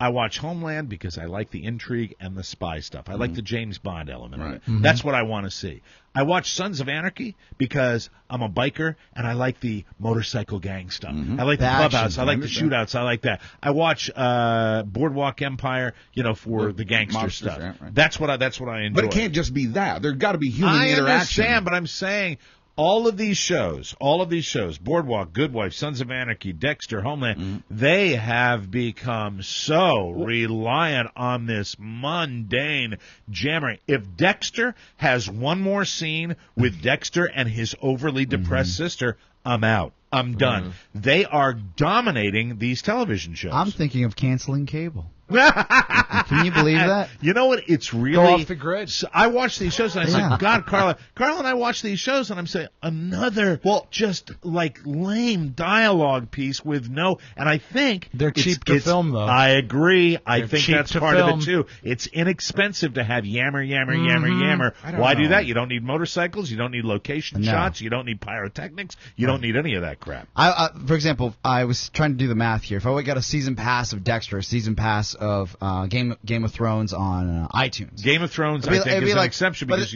I watch Homeland because I like the intrigue and the spy stuff. I like the James Bond element of it. That's what I want to see. I watch Sons of Anarchy because I'm a biker and I like the motorcycle gang stuff. I like the clubhouse. I like the shootouts. I like that. I watch Boardwalk Empire, for the gangster stuff. That's what I enjoy. But it can't just be that. There's got to be human interaction. I understand, but I'm saying all of these shows, Boardwalk, Good Wife, Sons of Anarchy, Dexter, Homeland, they have become so reliant on this mundane jammering. If Dexter has one more scene with Dexter and his overly depressed sister, I'm out. I'm done. They are dominating these television shows. I'm thinking of canceling cable. Can you believe that? You know what? It's really go off the grid. So I watch these shows and I say, God, Carla and I watch these shows and I'm saying another just like lame dialogue piece with no. And I think they're cheap to film though. I agree. I They're think cheap that's to part film. of it too. It's inexpensive to have yammer. Why do that? You don't need motorcycles. You don't need location shots. You don't need pyrotechnics. You don't need any of that crap. For example, I was trying to do the math here. If I got a season pass of Dexter, a season pass of Game of Thrones on iTunes. Game of Thrones, I think, is an exception because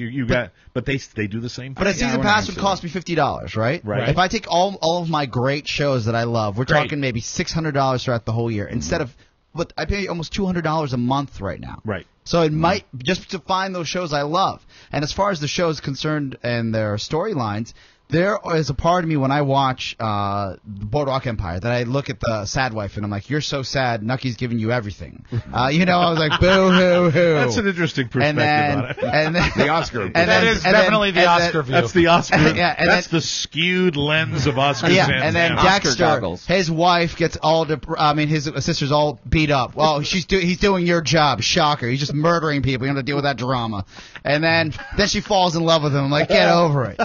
but they do the same thing. But a season pass would cost me $50, right? Right. If I take all of my great shows that I love, we're talking maybe $600 throughout the whole year. Instead of, but I pay almost $200 a month right now. Right. So it might, just to find those shows I love. And as far as the shows concerned and their storylines, there is a part of me when I watch Boardwalk Empire that I look at the sad wife and I'm like, you're so sad, Nucky's giving you everything. I was like, boo-hoo-hoo. That's an interesting perspective on it. And then, the Oscar view. That is definitely the Oscar view. That's the Oscar view. That's the skewed lens of Oscar fans. And then Dexter, his wife gets his sister's all beat up. Well, he's doing your job. Shocker. He's just murdering people. You have to deal with that drama. And then she falls in love with him. I'm like, get over it.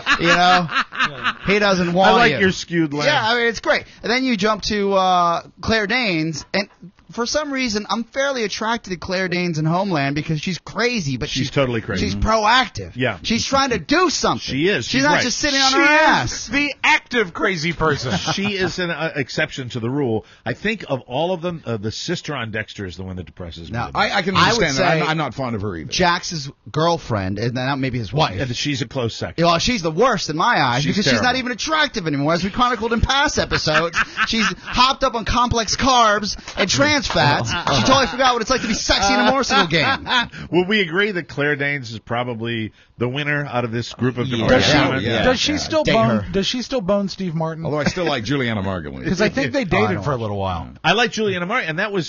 He doesn't want you. I like your skewed lens. Yeah, it's great. And then you jump to Claire Danes, and for some reason, I'm fairly attracted to Claire Danes in Homeland because she's crazy, but she's totally crazy. She's proactive. Yeah. She's trying to do something. She is. She's not right. just sitting on her ass. The active crazy person. She is an exception to the rule. I think of all of them, the sister on Dexter is the one that depresses me. Now, I can understand that. I'm not fond of her either. Jax's girlfriend, and then maybe his wife. And she's a close second. Well, she's the worst in my eyes because terrible. she's not even attractive anymore. As we chronicled in past episodes, she's hopped up on complex carbs and trans fats. She totally forgot what it's like to be sexy in a motorcycle game. Will we agree that Claire Danes is probably the winner out of this group of Does she still bone Steve Martin? Although I still like Juliana Margulies. Because I think they dated for a little while. I like Juliana Margulies, and that was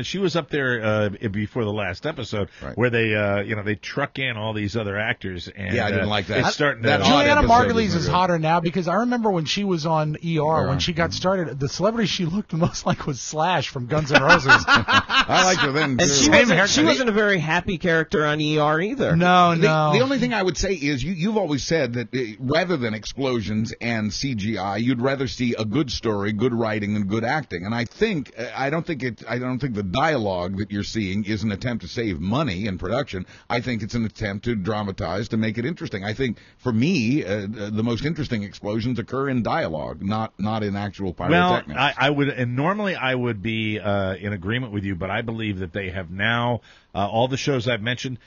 she was up there before the last episode where they truck in all these other actors. And, I didn't like that. It's starting that Juliana Margulies is hotter now because I remember when she was on ER when she got started, the celebrity she looked the most like was Slash from Guns N' Roses. I liked her then. And she wasn't a very happy character on ER either. No. The only thing I would say is you've always said that rather than explosions and CGI, you'd rather see a good story, good writing, and good acting. And I don't think the dialogue that you're seeing is an attempt to save money in production. I think it's an attempt to dramatize, to make it interesting. I think for me, the most interesting explosions occur in dialogue, not in actual pyrotechnics. Well, I would, and normally I would be in agreement with you, but I believe that they have now all the shows I've mentioned.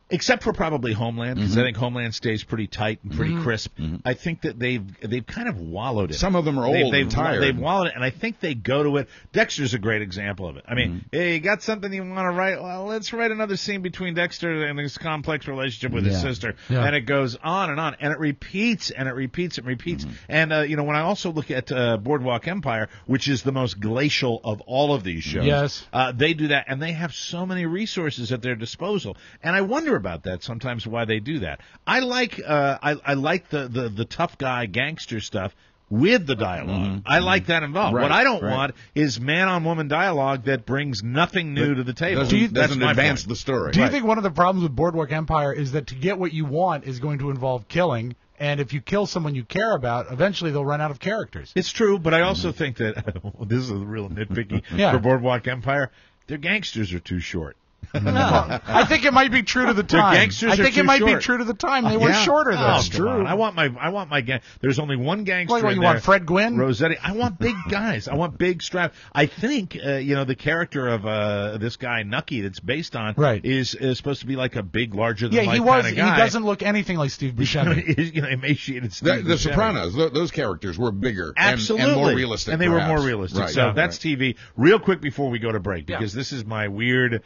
Except for probably Homeland, because I think Homeland stays pretty tight and pretty crisp. I think that they've kind of wallowed it. Some of them are old and tired. They've wallowed it, and I think they go to it. Dexter's a great example of it. I mean, hey, you got something you want to write? Well, let's write another scene between Dexter and his complex relationship with his sister. Yeah. And it goes on, and it repeats, and it repeats, and repeats. And, when I also look at Boardwalk Empire, which is the most glacial of all of these shows, they do that, and they have so many resources at their disposal. And I wonder about that sometimes, why they do that. I like I like the tough guy gangster stuff with the dialogue. I like that involved. What I don't want is man-on-woman dialogue that brings nothing new to the table. Doesn't advance the story. Do you think one of the problems with Boardwalk Empire is that to get what you want is going to involve killing? And if you kill someone you care about, eventually they'll run out of characters. It's true, but I also think that this is a real nitpicky for Boardwalk Empire. Their gangsters are too short. I think it might be true to the time. I think it might short. be true to the time. They were shorter though. That's true. I want my gang. There's only one gangster. What, you want Fred Gwynn? Rossetti. I want big guys. I want big strap. I think the character of this guy Nucky that's based on is supposed to be like a big, larger than life kind of guy. He doesn't look anything like Steve Buscemi. Emaciated Steve The Sopranos. Those characters were bigger, absolutely, and more realistic, and they were more realistic. So that's TV. Real quick before we go to break, because this is my weird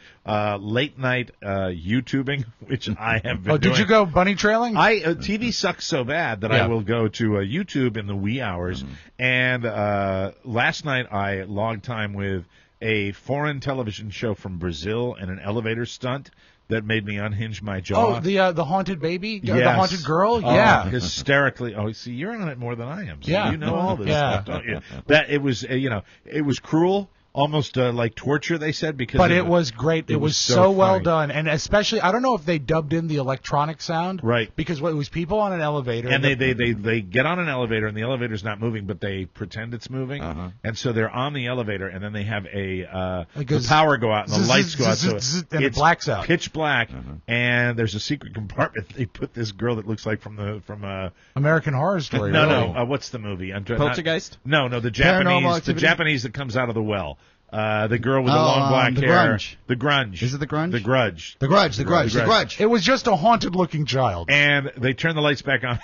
late night YouTubing, which I have been doing. Did you go bunny trailing? TV sucks so bad that I will go to YouTube in the wee hours. And last night I logged time with a foreign television show from Brazil and an elevator stunt that made me unhinge my jaw. Oh, the haunted baby? Yes. The haunted girl? Yeah. Hysterically. Oh, see, you're on it more than I am. So yeah. You know all this stuff, don't you? That it was, it was cruel. Almost like torture, they said, because. But it was great. It was so well done, and especially I don't know if they dubbed in the electronic sound, right? Because it was people on an elevator, and they get on an elevator, and the elevator's not moving, but they pretend it's moving, and so they're on the elevator, and then they have the power go out and the lights go out, so and it blacks out, pitch black, and there's a secret compartment. They put this girl that looks like from American Horror Story. No, what's the movie? Poltergeist? No, the Japanese that comes out of the well. The girl with the long black hair. Grunge. The Grunge. Is it the Grunge? The Grudge. The Grudge. It was just a haunted-looking child. And they turn the lights back on,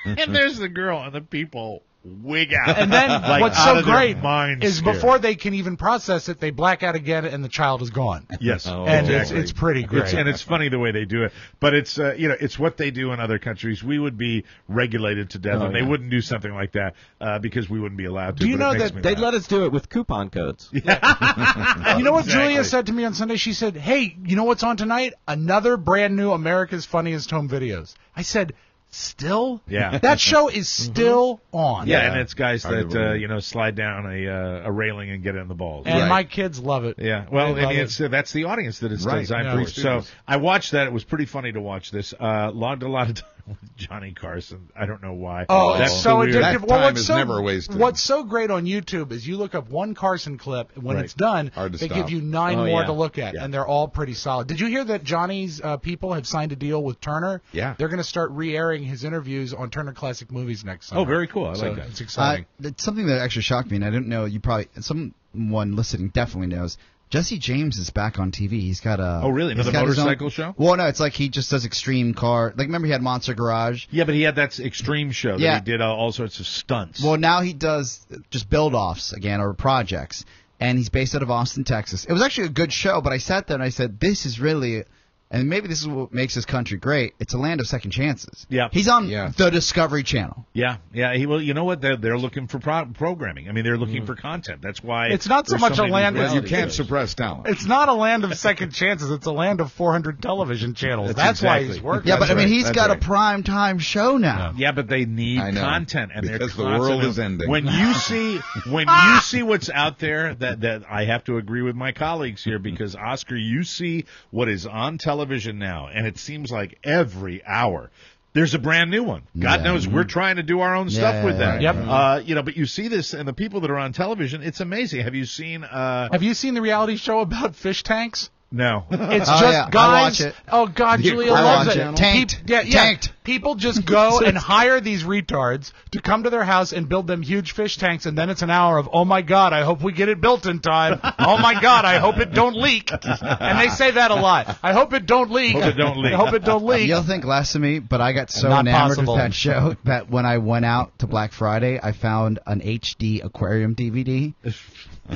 and there's the girl, and the people wig out. And then what's so great is before they can even process it, they black out again, and the child is gone. Yes, and it's pretty great. And it's funny the way they do it. But it's it's what they do in other countries. We would be regulated to death, and they wouldn't do something like that because we wouldn't be allowed to. Do you know that they'd let us do it with coupon codes? Yeah. You know what Julia said to me on Sunday? She said, "Hey, you know what's on tonight? Another brand new America's Funniest Home Videos." I said, "Still? Yeah. That show is still on." Yeah, and it's guys that slide down a railing and get in the balls. And my kids love it. Yeah. Well, that's the audience that it's designed for. So I watched that. It was pretty funny to watch this. Logged a lot of time with Johnny Carson. I don't know why. Oh, that's so addictive. That time is never wasted. What's so great on YouTube is you look up one Carson clip, and when it's done, they give you 9 more to look at, and they're all pretty solid. Did you hear that Johnny's people have signed a deal with Turner? Yeah. They're going to start re-airing his interviews on Turner Classic Movies next summer. Oh, very cool. I like that. It's exciting. It's something that actually shocked me, and I didn't know. Someone listening definitely knows. Jesse James is back on TV. He's got a... Oh, really? Another motorcycle show? Well, no, it's like he just does extreme car... Like, remember he had Monster Garage? Yeah, but he had that extreme show that he did all sorts of stunts. Well, now he does just build-offs again, or projects. And he's based out of Austin, Texas. It was actually a good show, but I sat there and I said, this is really... And maybe this is what makes this country great. It's a land of second chances. Yeah. He's on the Discovery Channel. Yeah. Well, you know what? They're looking for programming. I mean, they're looking for content. That's why it's not so much a land of you can't suppress talent. It's not a land of second chances. It's a land of 400 television channels. That's why he's working. Yeah, but I mean, he's got a prime time show now. Yeah, but they need content, and because the world is ending. When you see what's out there, that I have to agree with my colleagues here, because Oscar, you see what is on television now, and it seems like every hour there's a brand new one. God knows we're trying to do our own stuff with that. Yep. But you see this, and the people that are on television, it's amazing. Have you seen the reality show about fish tanks? No. It's just guys. Oh, God, Julia loves it. Tanked. People just go and hire these retards to come to their house and build them huge fish tanks, and then it's an hour of, oh, my God, I hope we get it built in time. Oh, my God, I hope it don't leak. And they say that a lot. I hope it don't leak. Hope it don't leak. I hope it don't leak. You'll think less of me, but I got so enamored with that show that when I went out to Black Friday, I found an HD aquarium DVD.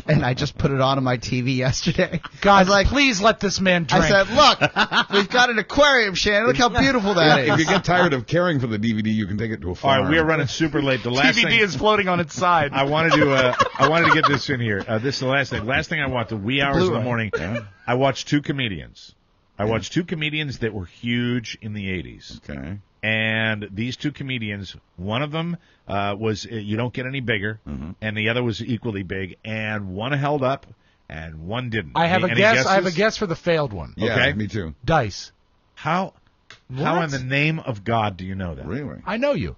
And I just put it on my TV yesterday. God, please let this man drink. I said, look, we've got an aquarium, Shannon. Look how beautiful that is. If you get tired of caring for the DVD, you can take it to a farm. All right, we are running super late. The last DVD is floating on its side. I wanted to get this in here. This is the last thing. Last thing I want, the wee hours in the morning, I watched two comedians. I watched two comedians that were huge in the 80s. Okay. And these two comedians, one of them was You Don't Get Any Bigger, and the other was equally big, and one held up and one didn't. I have Any a guess. guesses? I have a guess for the failed one. Yeah, okay. Me too. Dice. How in the name of God do you know that? Really? I know you.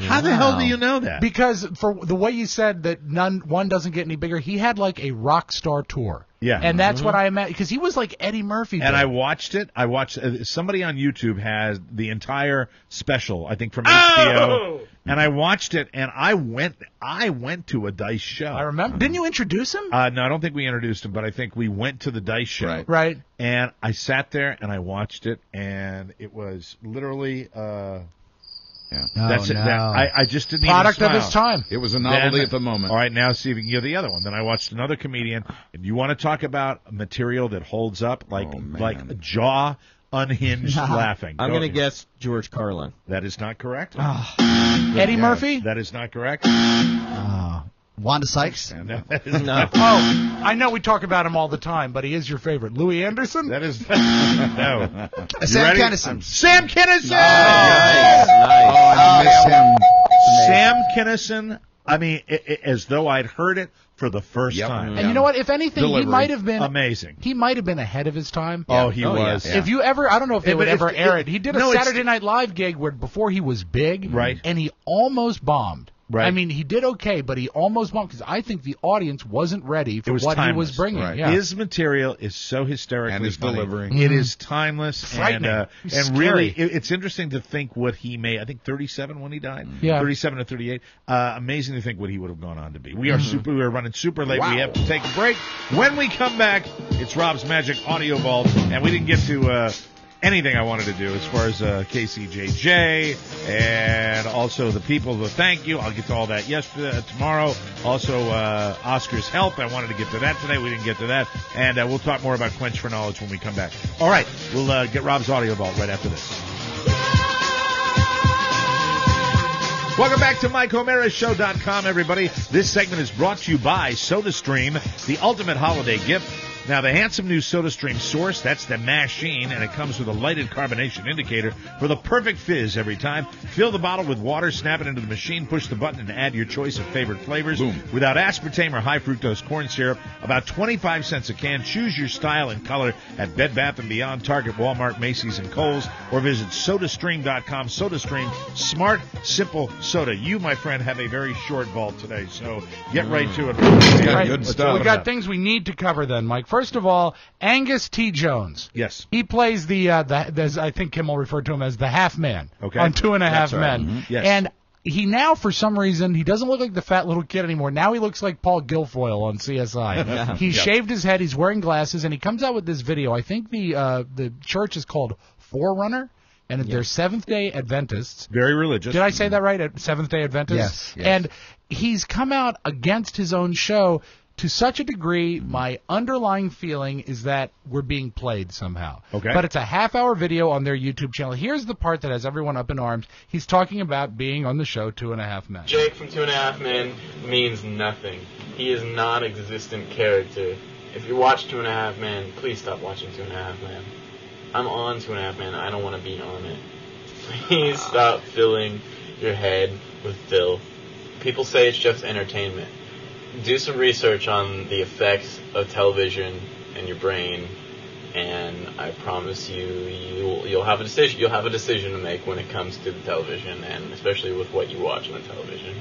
How the hell do you know that? Because for the way you said that one doesn't get any bigger, he had like a rock star tour. Yeah. And that's what I imagined, because he was like Eddie Murphy. And I watched it. Somebody on YouTube has the entire special, I think, from HBO. And I watched it, and I went to a Dice show. I remember. Didn't you introduce him? No, I don't think we introduced him, but I think we went to the Dice show. Right. And I sat there, and I watched it, and it was literally... Yeah. That's it. no. I just didn't Product even of his smile. time. It was a novelty Then- at the moment. All right, now see if you can get the other one. Then I watched another comedian. And you want to talk about material that holds up, like jaw unhinged laughing. I'm Go going to ahead. guess George Carlin. That is not correct. Eddie Murphy? That is not correct. Wanda Sykes? No, that is No. Oh, I know we talk about him all the time, but he is your favorite. Louis Anderson? That is no. Sam ready? Kinison. Sam Kinison. Nice. I miss him. Sam Kinison. I mean, as though I'd heard it for the first Yep. time. And you know what? If anything, Delivery. he might have been Amazing. He might have been ahead of his time. Oh, he Oh, yeah. was. If you ever, I don't know if they Yeah, would but ever if- air it. He did a no, it's- Saturday Night Live gig where before he was big, Right. And he almost bombed. Right. I mean, he did okay, but he almost bombed because I think the audience wasn't ready for It was what he was timeless. bringing. Right. Yeah. His material is so hysterically And his funny. delivery. It is timeless Frightening. and Scary. really, it's interesting to think what he made. I think 37 when he died. Yeah. 37 to 38. Amazing to think what he would have gone on to be. We are we are running super late. Wow. We have to take a break. When we come back, it's Rob's Magic Audio Vault, and we didn't get to anything I wanted to do as far as KCJJ and also the people to thank you. I'll get to all that tomorrow. Also, Oscar's help. I wanted to get to that today. We didn't get to that. And we'll talk more about Quench for Knowledge when we come back. All right. We'll get Rob's Audio Vault right after this. Welcome back to MikeO'MaraShow.com, everybody. This segment is brought to you by SodaStream, the ultimate holiday gift. Now, the handsome new SodaStream Source, that's the machine, and it comes with a lighted carbonation indicator for the perfect fizz every time. Fill the bottle with water, snap it into the machine, push the button, and add your choice of favorite flavors. Boom. Without aspartame or high fructose corn syrup, about 25 cents a can. Choose your style and color at Bed Bath & Beyond, Target, Walmart, Macy's, and Kohl's, or visit SodaStream.com. SodaStream, smart, simple soda. You, my friend, have a very short vault today, so get right to it. got good Let's stuff. open We it got up. things we need to cover then, Mike. First of all, Angus T. Jones. Yes. He plays I think Kimmel referred to him as the half man Okay. on 2.5 That's right. Men. Mhm. Yes. And he now, for some reason, he doesn't look like the fat little kid anymore. Now he looks like Paul Guilfoyle on CSI. He shaved his head. He's wearing glasses, and he comes out with this video. I think the church is called Forerunner, and they're Seventh-day Adventists. Very religious. Did I say that right? Seventh-day Adventists? Yes. And he's come out against his own show to such a degree, my underlying feeling is that we're being played somehow. Okay. But it's a half-hour video on their YouTube channel. Here's the part that has everyone up in arms. He's talking about being on the show 2.5 Men. Jake from 2.5 Men means nothing. He is a non-existent character. If you watch 2.5 Men, please stop watching 2.5 Men. I'm on 2.5 Men. I don't want to be on it. Please stop filling your head with filth. People say it's just entertainment. Do some research on the effects of television in your brain, and I promise you'll have a decision. You'll have a decision to make when it comes to the television, and especially with what you watch on the television.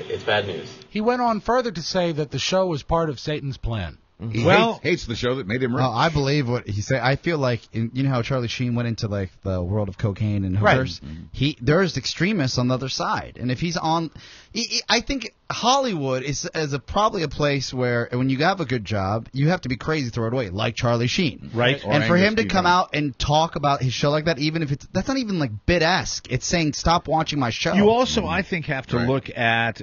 It's bad news. He went on further to say that the show was part of Satan's plan. He hates the show that made him rich. I believe what he said. I feel like you know how Charlie Sheen went into like the world of cocaine and hookers. Right. There's extremists on the other side, and if he's on, I think Hollywood is probably a place where when you have a good job, you have to be crazy to throw it away, like Charlie Sheen. Right. And for him to Angus come T. out and talk about his show like that, even if that's not even like bit-esque. It's saying stop watching my show. You also, I think, have to Right. look at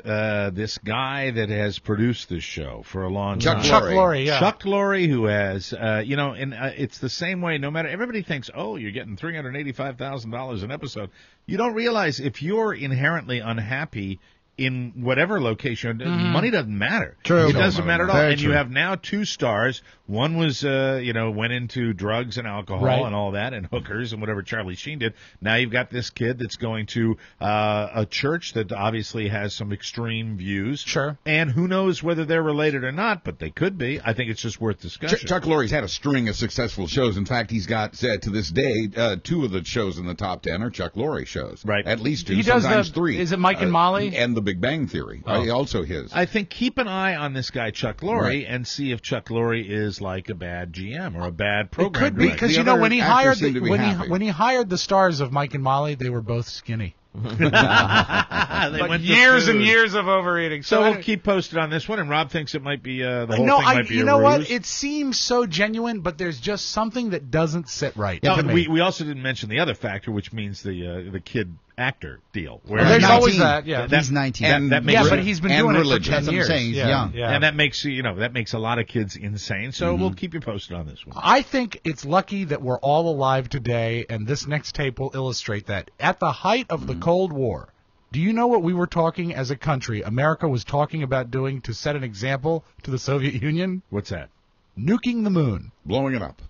this guy that has produced this show for a long time. Chuck Lorre, yeah. Chuck Lorre, who has, and it's the same way. No matter, everybody thinks, oh, you're getting $385,000 an episode. You don't realize if you're inherently unhappy in whatever location, money doesn't matter. True. It doesn't matter at all. Very And you true. have now two stars. One was, went into drugs and alcohol Right. and all that and hookers and whatever Charlie Sheen did. Now you've got this kid that's going to a church that obviously has some extreme views. Sure. And who knows whether they're related or not, but they could be. I think it's just worth discussion. Chuck Lorre's had a string of successful shows. In fact, he's got, to this day, 2 of the shows in the top 10 are Chuck Lorre shows. Right. At least 2, He does sometimes the- 3. is it Mike and Molly? And The Big Bang Theory. Also his. I think keep an eye on this guy Chuck Lorre Right. and see if Chuck Lorre is like a bad GM or a bad It program could be director. because The you know other when he actors hired seem to be happy. when he hired the stars of Mike and Molly, they were both skinny. But years and years of overeating. So we'll keep posted on this one, and Rob thinks it might be the whole thing might be you a know what? ruse. It seems so genuine, but there's just something that doesn't sit right. Yeah, to me. we also didn't mention the other factor, which means the kid actor deal. Where There's 19. always that. Yeah, He's 19. That makes but he's been doing it for 10 That's what I'm years. saying. He's young. Yeah. and that makes that makes a lot of kids insane. So we'll keep you posted on this one. I think it's lucky that we're all alive today, and this next tape will illustrate that. At the height of the Cold War, do you know what we were talking as a country, America was talking about doing to set an example to the Soviet Union? What's that? Nuking the moon. Blowing it up.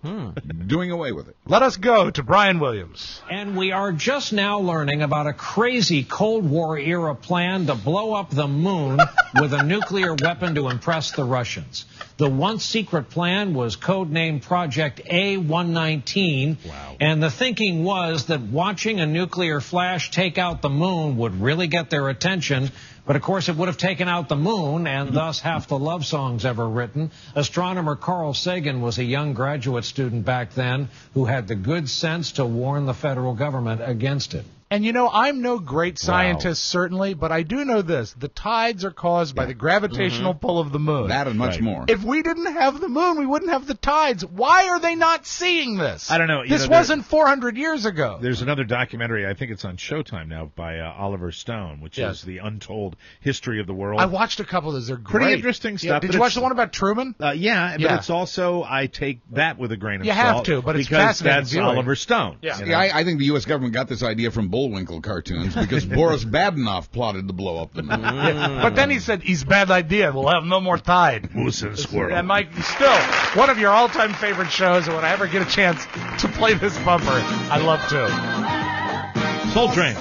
Doing away with it. Let us go to Brian Williams. And we are just now learning about a crazy Cold War era plan to blow up the moon with a nuclear weapon to impress the Russians. The once secret plan was codenamed Project A-119. Wow. And the thinking was that watching a nuclear flash take out the moon would really get their attention. But, of course, it would have taken out the moon and thus half the love songs ever written. Astronomer Carl Sagan was a young graduate student back then who had the good sense to warn the federal government against it. And, you know, I'm no great scientist, certainly, but I do know this. The tides are caused by the gravitational pull of the moon. That and much more. If we didn't have the moon, we wouldn't have the tides. Why are they not seeing this? I don't know. This wasn't 400 years ago. There's another documentary, I think it's on Showtime now, by Oliver Stone, which is The Untold History of the World. I watched a couple of those. They're Pretty great. interesting stuff. Yeah, did you watch the one about Truman? Yeah, but it's also, I take that with a grain of You salt. have to, but it's because fascinating that's viewing. Oliver Stone. Yeah. you know? Yeah, I think the U.S. government got this idea from Bullwinkle cartoons because Boris Badenov plotted to blow up the moon. But then he said, "He's a bad idea. We'll have no more tide." Moose and squirrel. And Mike, still one of your all-time favorite shows. And when I ever get a chance to play this bumper, I love to. Soul Train.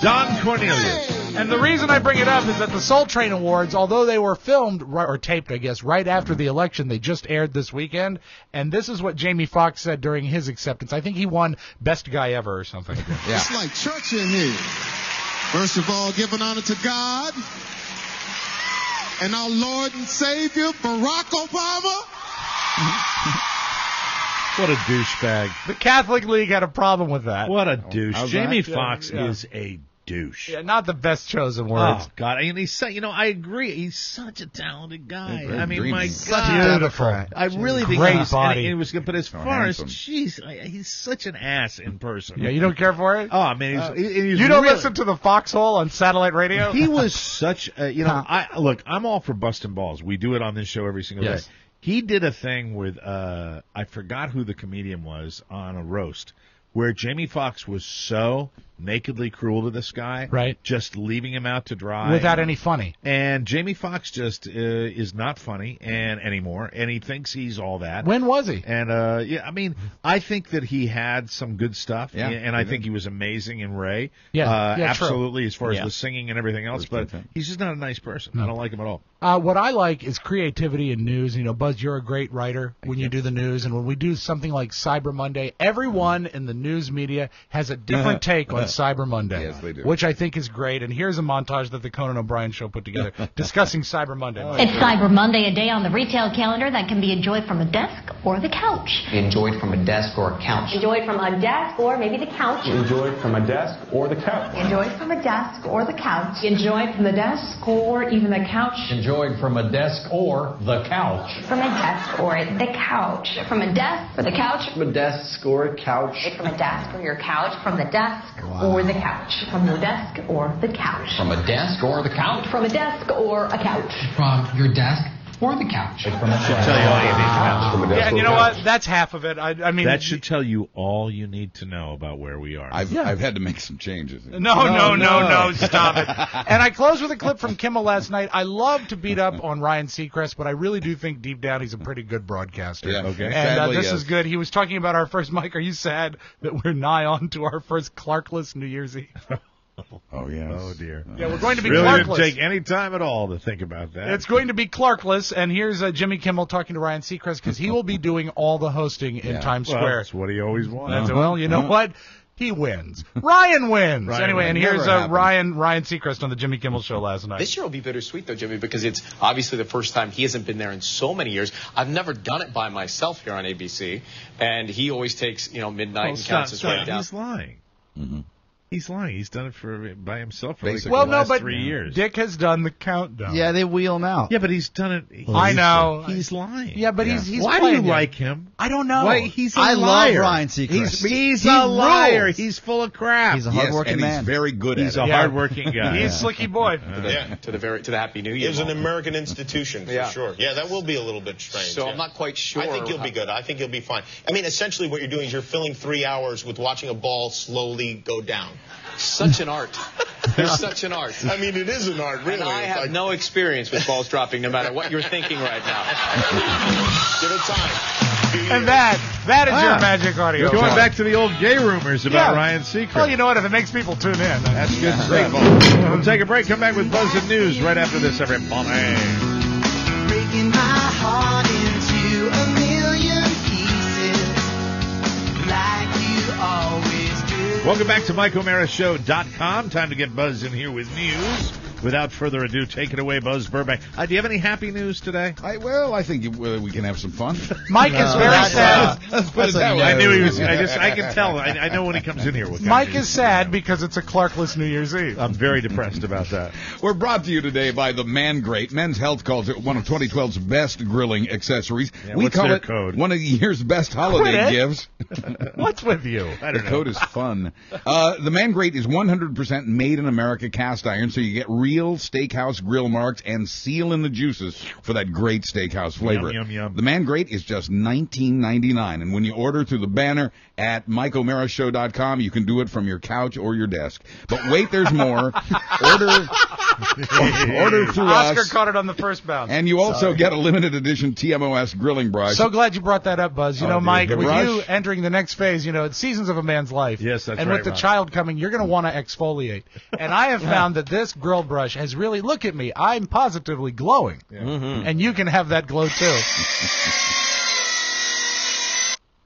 Don Cornelius. And the reason I bring it up is that the Soul Train Awards, although they were filmed, or taped, I guess, right after the election, they just aired this weekend. And this is what Jamie Foxx said during his acceptance. I think he won Best Guy Ever or something. Yeah. It's like church in here. First of all, giving honor to God and our Lord and Savior, Barack Obama. What a douchebag. The Catholic League had a problem with that. What a douche. Jamie that? Foxx Yeah. is a douche. Yeah, not the best chosen words. Oh, God. And he's I agree. He's such a talented guy. I mean, dreamy. my Such God. Beautiful. I really think Great he's body. And he was good, but as far as, handsome. he's such an ass in person. Yeah, you don't care for it? Oh, man. He's You don't really, listen to the Foxhole on satellite radio? He was such a, look, I'm all for busting balls. We do it on this show every single Yes. day. He did a thing with, I forgot who the comedian was on a roast, where Jamie Foxx was so nakedly cruel to this guy, Right. just leaving him out to dry Without any funny. And Jamie Foxx just is not funny anymore, and he thinks he's all that. When was he? And I mean, I think that he had some good stuff, Yeah, and I think he was amazing in Ray. Yeah, true. Absolutely, as far as Yeah. the singing and everything else. But he's just not a nice person. I don't like him at all. What I like is creativity in news. You know, Buzz, you're a great writer when you do the news. And when we do something like Cyber Monday, everyone in the news media has a different take on Cyber Monday. Yes, they do. Which I think is great. And here's a montage that the Conan O'Brien Show put together discussing Cyber Monday. It's Cyber Monday, a day on the retail calendar that can be enjoyed from a desk or the couch. Enjoyed from a desk or a couch. Enjoyed from a desk or maybe the couch. Enjoyed from a desk or the couch. Enjoyed from a desk or the couch. Enjoyed from the desk or even the couch. Enjoyed from a desk or the couch. From a desk or the couch. From a desk or the couch. From a desk or a couch. From a desk or your couch. From the desk or the couch. From your desk or the couch. From a desk or the couch. From a desk or a couch. From your desk or the couch. Should tell you all you need to know. Yeah, and you know what? That's half of it. I mean, That should tell you all you need to know about where we are. I've had to make some changes. No, stop it. And I close with a clip from Kimmel last night. I love to beat up on Ryan Seacrest, but I really do think deep down he's a pretty good broadcaster. Yeah, okay. And Sadly, this yes. is good. He was talking about our first, Mike, are you sad that we're nigh on to our first Clarkless New Year's Eve? Oh, yes. Oh, dear. Yeah, we're going to be really Clarkless. didn't take any time at all to think about that. It's going to be Clarkless, and here's Jimmy Kimmel talking to Ryan Seacrest because he will be doing all the hosting in Times Well, Square. that's what he always wanted. Well, you know what? He wins. Ryan wins. Ryan anyway, wins. and here's Never happened. Ryan Seacrest on the Jimmy Kimmel Show last night. This year will be bittersweet, though, Jimmy, because it's obviously the first time he hasn't been there in so many years. I've never done it by myself here on ABC, and he always takes, midnight and counts his way down. He's lying. Mm-hmm. He's lying. He's done it by himself for Basically. like the Well, no, last but 3 years. Dick has done the countdown. Yeah, they wheel him out. Yeah, but he's done it. I know. He's lying. Yeah, but he's Why do playing you it. like him? I don't know. Why, he's a I liar. love Ryan Seacrest. He's He a liar. rules. He's full of crap. He's a Yes, hardworking and man. he's very good He's at a it. hardworking guy. He's slicky boy. To the Happy New Year. It's an American institution, for sure. Yeah, that will be a little bit strange. So I'm not quite sure. I think you'll be good. I think you'll be fine. I mean, essentially what you're doing is you're filling 3 hours with watching a ball slowly go down. Such an art. There's such an art. I mean, it is an art, really. And I have no experience with balls dropping, no matter what you're thinking right now. Give it time. And that is your magic audio. You're going back to the old gay rumors about Yeah. Ryan Seacrest. Well, you know what? If it makes people tune in, That's good stuff. We'll take a break. Come back with Buzz and News right after this, everybody. Breaking my heart into a million pieces, like you always do. Welcome back to MikeO'MaraShow.com. Time to get Buzz in here with news. Without further ado, take it away, Buzz Burbank. Do you have any happy news today? I think we can have some fun. Mike is very sad. Let's put it that way. I knew he was. I can tell. I know when he comes in here. What Mike is sad because it's a Clarkless New Year's Eve. I'm very depressed about that. We're brought to you today by the Man Grate. Men's Health calls it one of 2012's best grilling accessories. Yeah, we what's call their it code? one of the year's best holiday Quit it. gifts. What's with you? I The don't know. code is fun. The Man Grate is 100% made in America cast iron, so you get real steakhouse grill marks and seal in the juices for that great steakhouse flavor. Yum, yum, yum. The Man Grate is just $19.99, and when you order through the banner at MikeO'MaraShow.com, you can do it from your couch or your desk. But wait, there's more. Order through Oscar us, caught it on the first bounce. and you also get a limited edition TMOS grilling brush. So glad you brought that up, Buzz. You know, dude, Mike, the with brush. you entering the next phase, it's seasons of a man's life. Yes, that's and right, with the Ron. child coming, you're going to want to exfoliate. And I have found that this grill brush has really, look at me, I'm positively glowing. And you can have that glow too.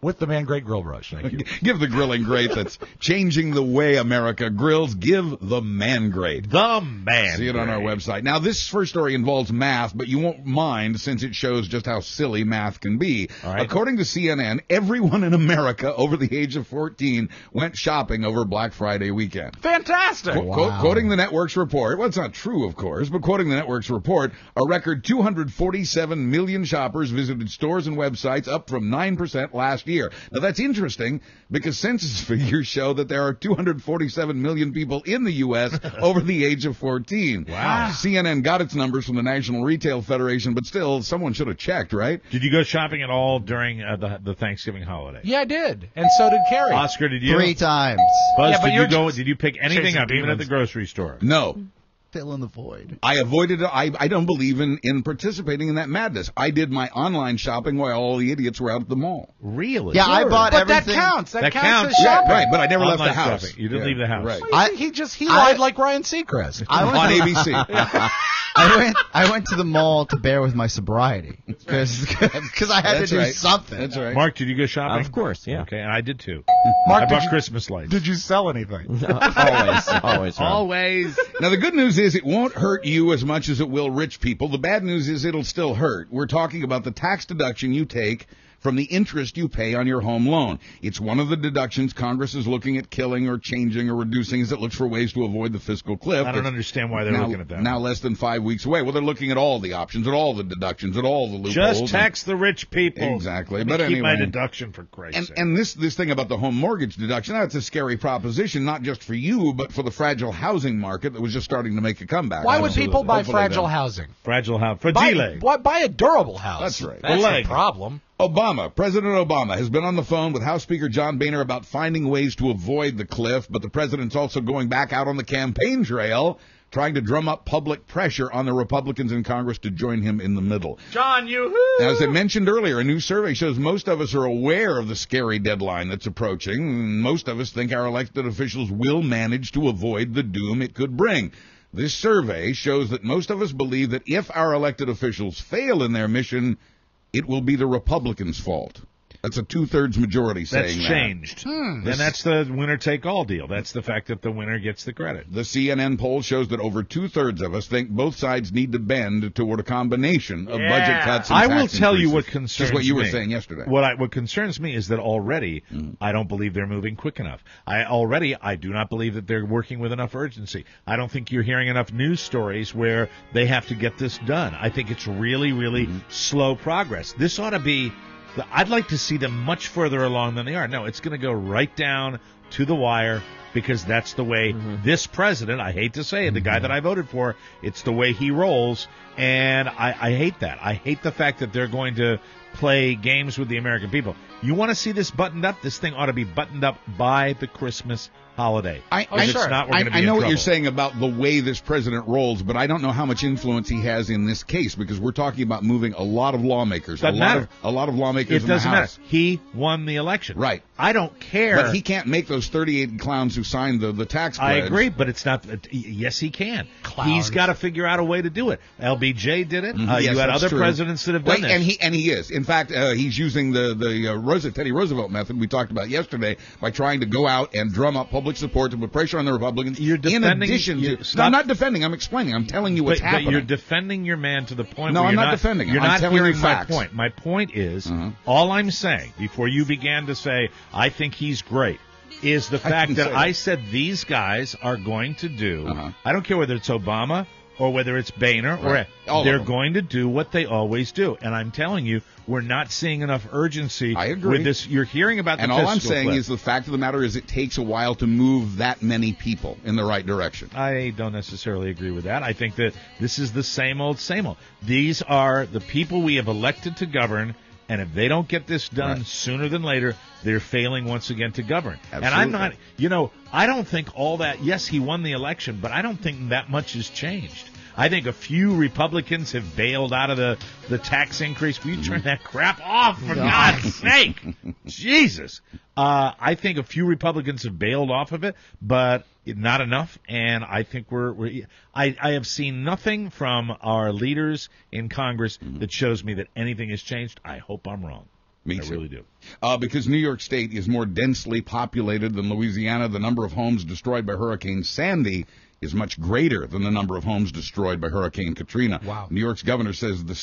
With the Man Grate Grill Brush. Thank you. Give the grilling grate that's changing the way America grills. Give the Man Grate. The Man. See it on our website. Now, this first story involves math, but you won't mind since it shows just how silly math can be. All right. According to CNN, everyone in America over the age of 14 went shopping over Black Friday weekend. Fantastic. Quoting the network's report, well, it's not true, of course, but quoting the network's report, a record 247 million shoppers visited stores and websites, up from 9% last year. Now, that's interesting because census figures show that there are 247 million people in the U.S. over the age of 14. Wow. CNN got its numbers from the National Retail Federation, but still, someone should have checked, right? Did you go shopping at all during the Thanksgiving holiday? Yeah, I did. And so did Carrie. Oscar, did you? 3 times. Buzz, Yeah, but did you're you go? just Did you pick anything chasing up, even at demons. the grocery store? No. Fill in the void. I avoided it. I don't believe in participating in that madness. I did my online shopping while all the idiots were out at the mall. Really? Yeah, I bought But that everything. counts. That That counts counts. as shopping. Right, but I never left Online the house. shopping. You didn't leave the house. Right. He lied like Ryan Seacrest. I went On to- ABC. I went to the mall to bear with my sobriety because I had That's to do right. something. That's right. Mark, did you go shopping? Of course, yeah. Okay, and I did too. Mark, I did bought you- Christmas lights. Did you sell anything? Always. Ron. Always. Now, the good news is it won't hurt you as much as it will rich people. The bad news is it'll still hurt. We're talking about the tax deduction you take from the interest you pay on your home loan. It's one of the deductions Congress is looking at killing or changing or reducing as it looks for ways to avoid the fiscal cliff. I don't It's understand why they're now, looking at that. now less than 5 weeks away. Well, they're looking at all the options, at all the deductions, at all the loopholes. Just tax the rich people. Exactly. Let me But keep my anyway. deduction for Christ's sake. And this thing about the home mortgage deduction, that's a scary proposition, not just for you, but for the fragile housing market that was just starting to make a comeback. Why would Absolutely. people buy Hopefully fragile then. housing? Fragile house. Fragile. Buy a durable house. That's right. That's The leg. the problem. President Obama has been on the phone with House Speaker John Boehner about finding ways to avoid the cliff, but the president's also going back out on the campaign trail, trying to drum up public pressure on the Republicans in Congress to join him in the middle. John, Now, as I mentioned earlier, a new survey shows most of us are aware of the scary deadline that's approaching. Most of us think our elected officials will manage to avoid the doom it could bring. This survey shows that most of us believe that if our elected officials fail in their mission, it will be the Republicans' fault. That's a 2/3 majority saying That's changed. And that's the winner-take-all deal. That's the fact that the winner gets the credit. The CNN poll shows that over 2/3 of us think both sides need to bend toward a combination of budget cuts and I tax will tell you increases. what concerns me. Just what you were saying yesterday. What concerns me is that already I don't believe they're moving quick enough. I do not believe that they're working with enough urgency. I don't think you're hearing enough news stories where they have to get this done. I think it's really, really slow progress. This ought to be... I'd like to see them much further along than they are. No, it's going to go right down to the wire because that's the way this president, I hate to say it, the guy that I voted for, it's the way he rolls, and I hate that. I hate the fact that they're going to play games with the American people. You want to see this buttoned up? This thing ought to be buttoned up by the Christmas holiday. I know what you're saying about the way this president rolls, but I don't know how much influence he has in this case because we're talking about moving a lot of lawmakers. Doesn't matter. A lot of lawmakers It doesn't in the House. matter. He won the election. Right. I don't care. But he can't make those 38 clowns who signed the tax pledge. I agree, but it's not. Yes, he can. Clowns. He's got to figure out a way to do it. LBJ did it. Yes, you had that's other true. presidents that have done this. And he is. In fact, he's using the Teddy Roosevelt method we talked about yesterday by trying to go out and drum up public support to put pressure on the Republicans. You're defending. No, I'm not defending. I'm explaining. I'm telling you what's happening. But you're defending your man to the point No, where I'm you're not defending him. You're I'm not telling you hearing my facts. point. My point is, all I'm saying, before you began to say, I think he's great, is the fact that I said these guys are going to do, I don't care whether it's Obama or whether it's Boehner, or they're going to do what they always do. And I'm telling you, we're not seeing enough urgency with this. You're hearing about the And all I'm fiscal saying cliff. is the fact of the matter is it takes a while to move that many people in the right direction. I don't necessarily agree with that. I think that this is the same old, same old. These are the people we have elected to govern, and if they don't get this done sooner than later, they're failing once again to govern. Absolutely. And I'm not, I don't think all that, yes, he won the election, but I don't think that much has changed. I think a few Republicans have bailed out of the tax increase. Will you turn that crap off, for God's sake? Jesus. I think a few Republicans have bailed off of it, but not enough. And I think I have seen nothing from our leaders in Congress that shows me that anything has changed. I hope I'm wrong. Me I too. really do. Because New York State is more densely populated than Louisiana, the number of homes destroyed by Hurricane Sandy is much greater than the number of homes destroyed by Hurricane Katrina. Wow. New York's governor says his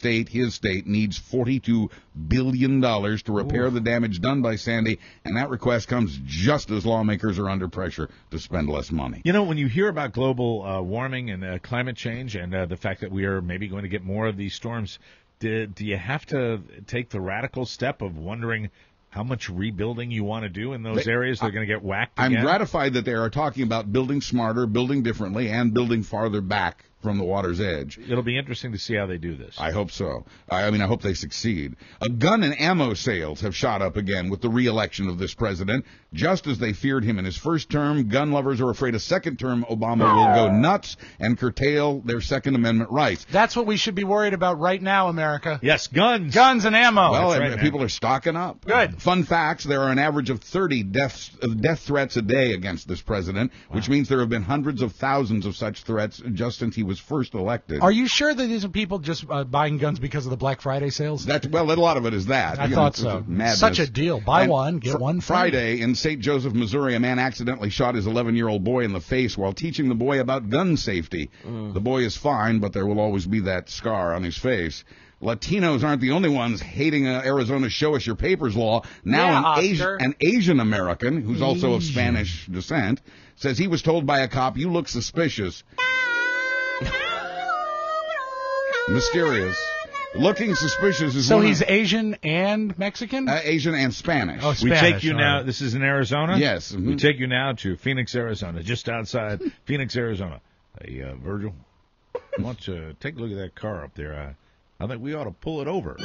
state, needs $42 billion to repair the damage done by Sandy, and that request comes just as lawmakers are under pressure to spend less money. You know, when you hear about global warming and climate change and the fact that we are maybe going to get more of these storms, do you have to take the radical step of wondering how much rebuilding you want to do in those areas that are going to get whacked again? I'm gratified that they are talking about building smarter, building differently, and building farther back from the water's edge. It'll be interesting to see how they do this. I hope so. I hope they succeed. Gun and ammo sales have shot up again with the re-election of this president. Just as they feared him in his first term, gun lovers are afraid a second term Obama will go nuts and curtail their Second Amendment rights. That's what we should be worried about right now, America. Yes, guns. Guns and ammo. Well, people are stocking up. Good. Fun facts, there are an average of 30 death threats a day against this president, which means there have been hundreds of thousands of such threats just since he was first elected. Are you sure that these are people just buying guns because of the Black Friday sales? A lot of it is that. I thought so. Such a deal. Buy one, get one free. Friday in St. Joseph, Missouri, a man accidentally shot his 11-year-old boy in the face while teaching the boy about gun safety. The boy is fine, but there will always be that scar on his face. Latinos aren't the only ones hating Arizona's Show Us Your Papers law. Now an Asian American, who's also of Spanish descent, says he was told by a cop, "You look suspicious." Mysterious. Looking suspicious is so he's Asian and Mexican? Asian and Spanish. Oh, Spanish. We take you now, this is in Arizona? Yes. We take you now to Phoenix, Arizona, just outside Phoenix, Arizona. Hey, Virgil, why don't you take a look at that car up there? I think we ought to pull it over.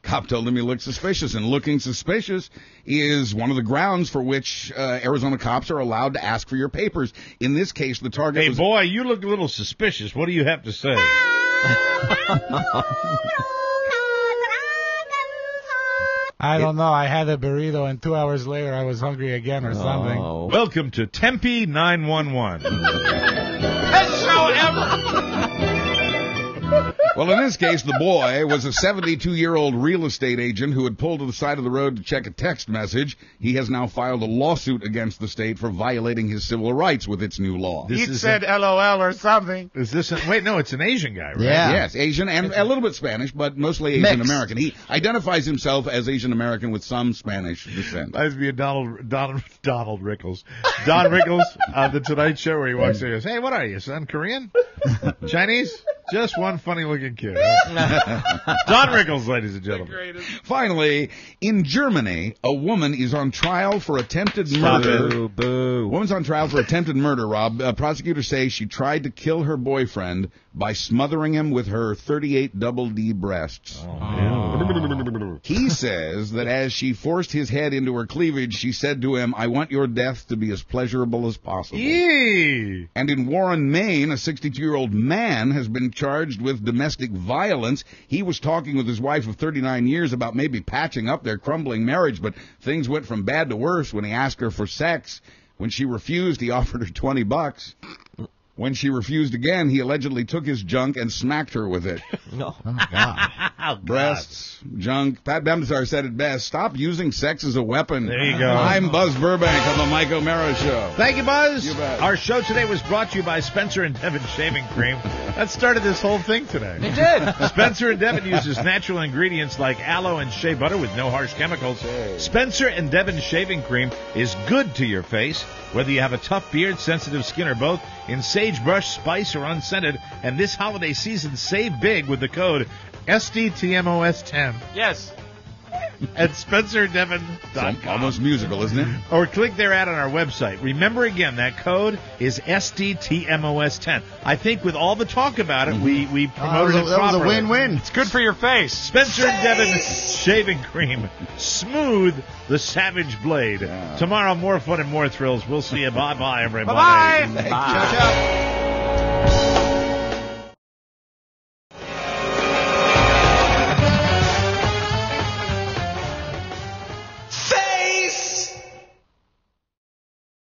Cop told him he looked suspicious, and looking suspicious is one of the grounds for which Arizona cops are allowed to ask for your papers. In this case, the target Hey, was... boy, you look a little suspicious. What do you have to say? I don't know. I had a burrito, and 2 hours later I was hungry again or something. Welcome to Tempe 911. Best show ever! Well, in this case, the boy was a 72-year-old real estate agent who had pulled to the side of the road to check a text message. He has now filed a lawsuit against the state for violating his civil rights with its new law. He said LOL or something. Is this wait, no, it's an Asian guy, right? Yeah. Yes, Asian and a little bit Spanish, but mostly Asian American. He identifies himself as Asian American with some Spanish descent. Reminds me of Donald Rickles. Don Rickles on The Tonight Show, where he walks in and goes, "Hey, what are you, son? Korean? Chinese? Just one funny-looking kid." Don Rickles, ladies and gentlemen. Finally, in Germany, a woman is on trial for attempted murder. Boo. Woman's on trial for attempted murder, Rob. Prosecutors say she tried to kill her boyfriend by smothering him with her 38 double D breasts. He says that as she forced his head into her cleavage, she said to him, "I want your death to be as pleasurable as possible." Yee. And in Warren, Maine, a 62-year-old man has been charged with domestic violence. He was talking with his wife of 39 years about maybe patching up their crumbling marriage, but things went from bad to worse when he asked her for sex. When she refused, he offered her $20. When she refused again, he allegedly took his junk and smacked her with it. No. Oh, God. Breasts, junk. Pat Bemsar said it best. Stop using sex as a weapon. There you go. I'm Buzz Burbank on the Mike O'Mara Show. Thank you, Buzz. You bet. Our show today was brought to you by Spencer and Devon Shaving Cream. That started this whole thing today. It did. Spencer and Devon uses natural ingredients like aloe and shea butter with no harsh chemicals. Spencer and Devon Shaving Cream is good to your face, whether you have a tough beard, sensitive skin, or both, in sagebrush, spice, or unscented. And this holiday season, save big with the code SDTMOS10 Yes. at SpencerDevon.com. Almost musical, isn't it? Or click their ad on our website. Remember again, that code is SDTMOS10. I think with all the talk about it, we promoted it that was a properly. win-win. It's good for your face. Spencer and Devon Shaving Cream. Smooth the savage blade. Tomorrow, more fun and more thrills. We'll see you. Bye-bye, everybody. Bye-bye. Ciao, ciao.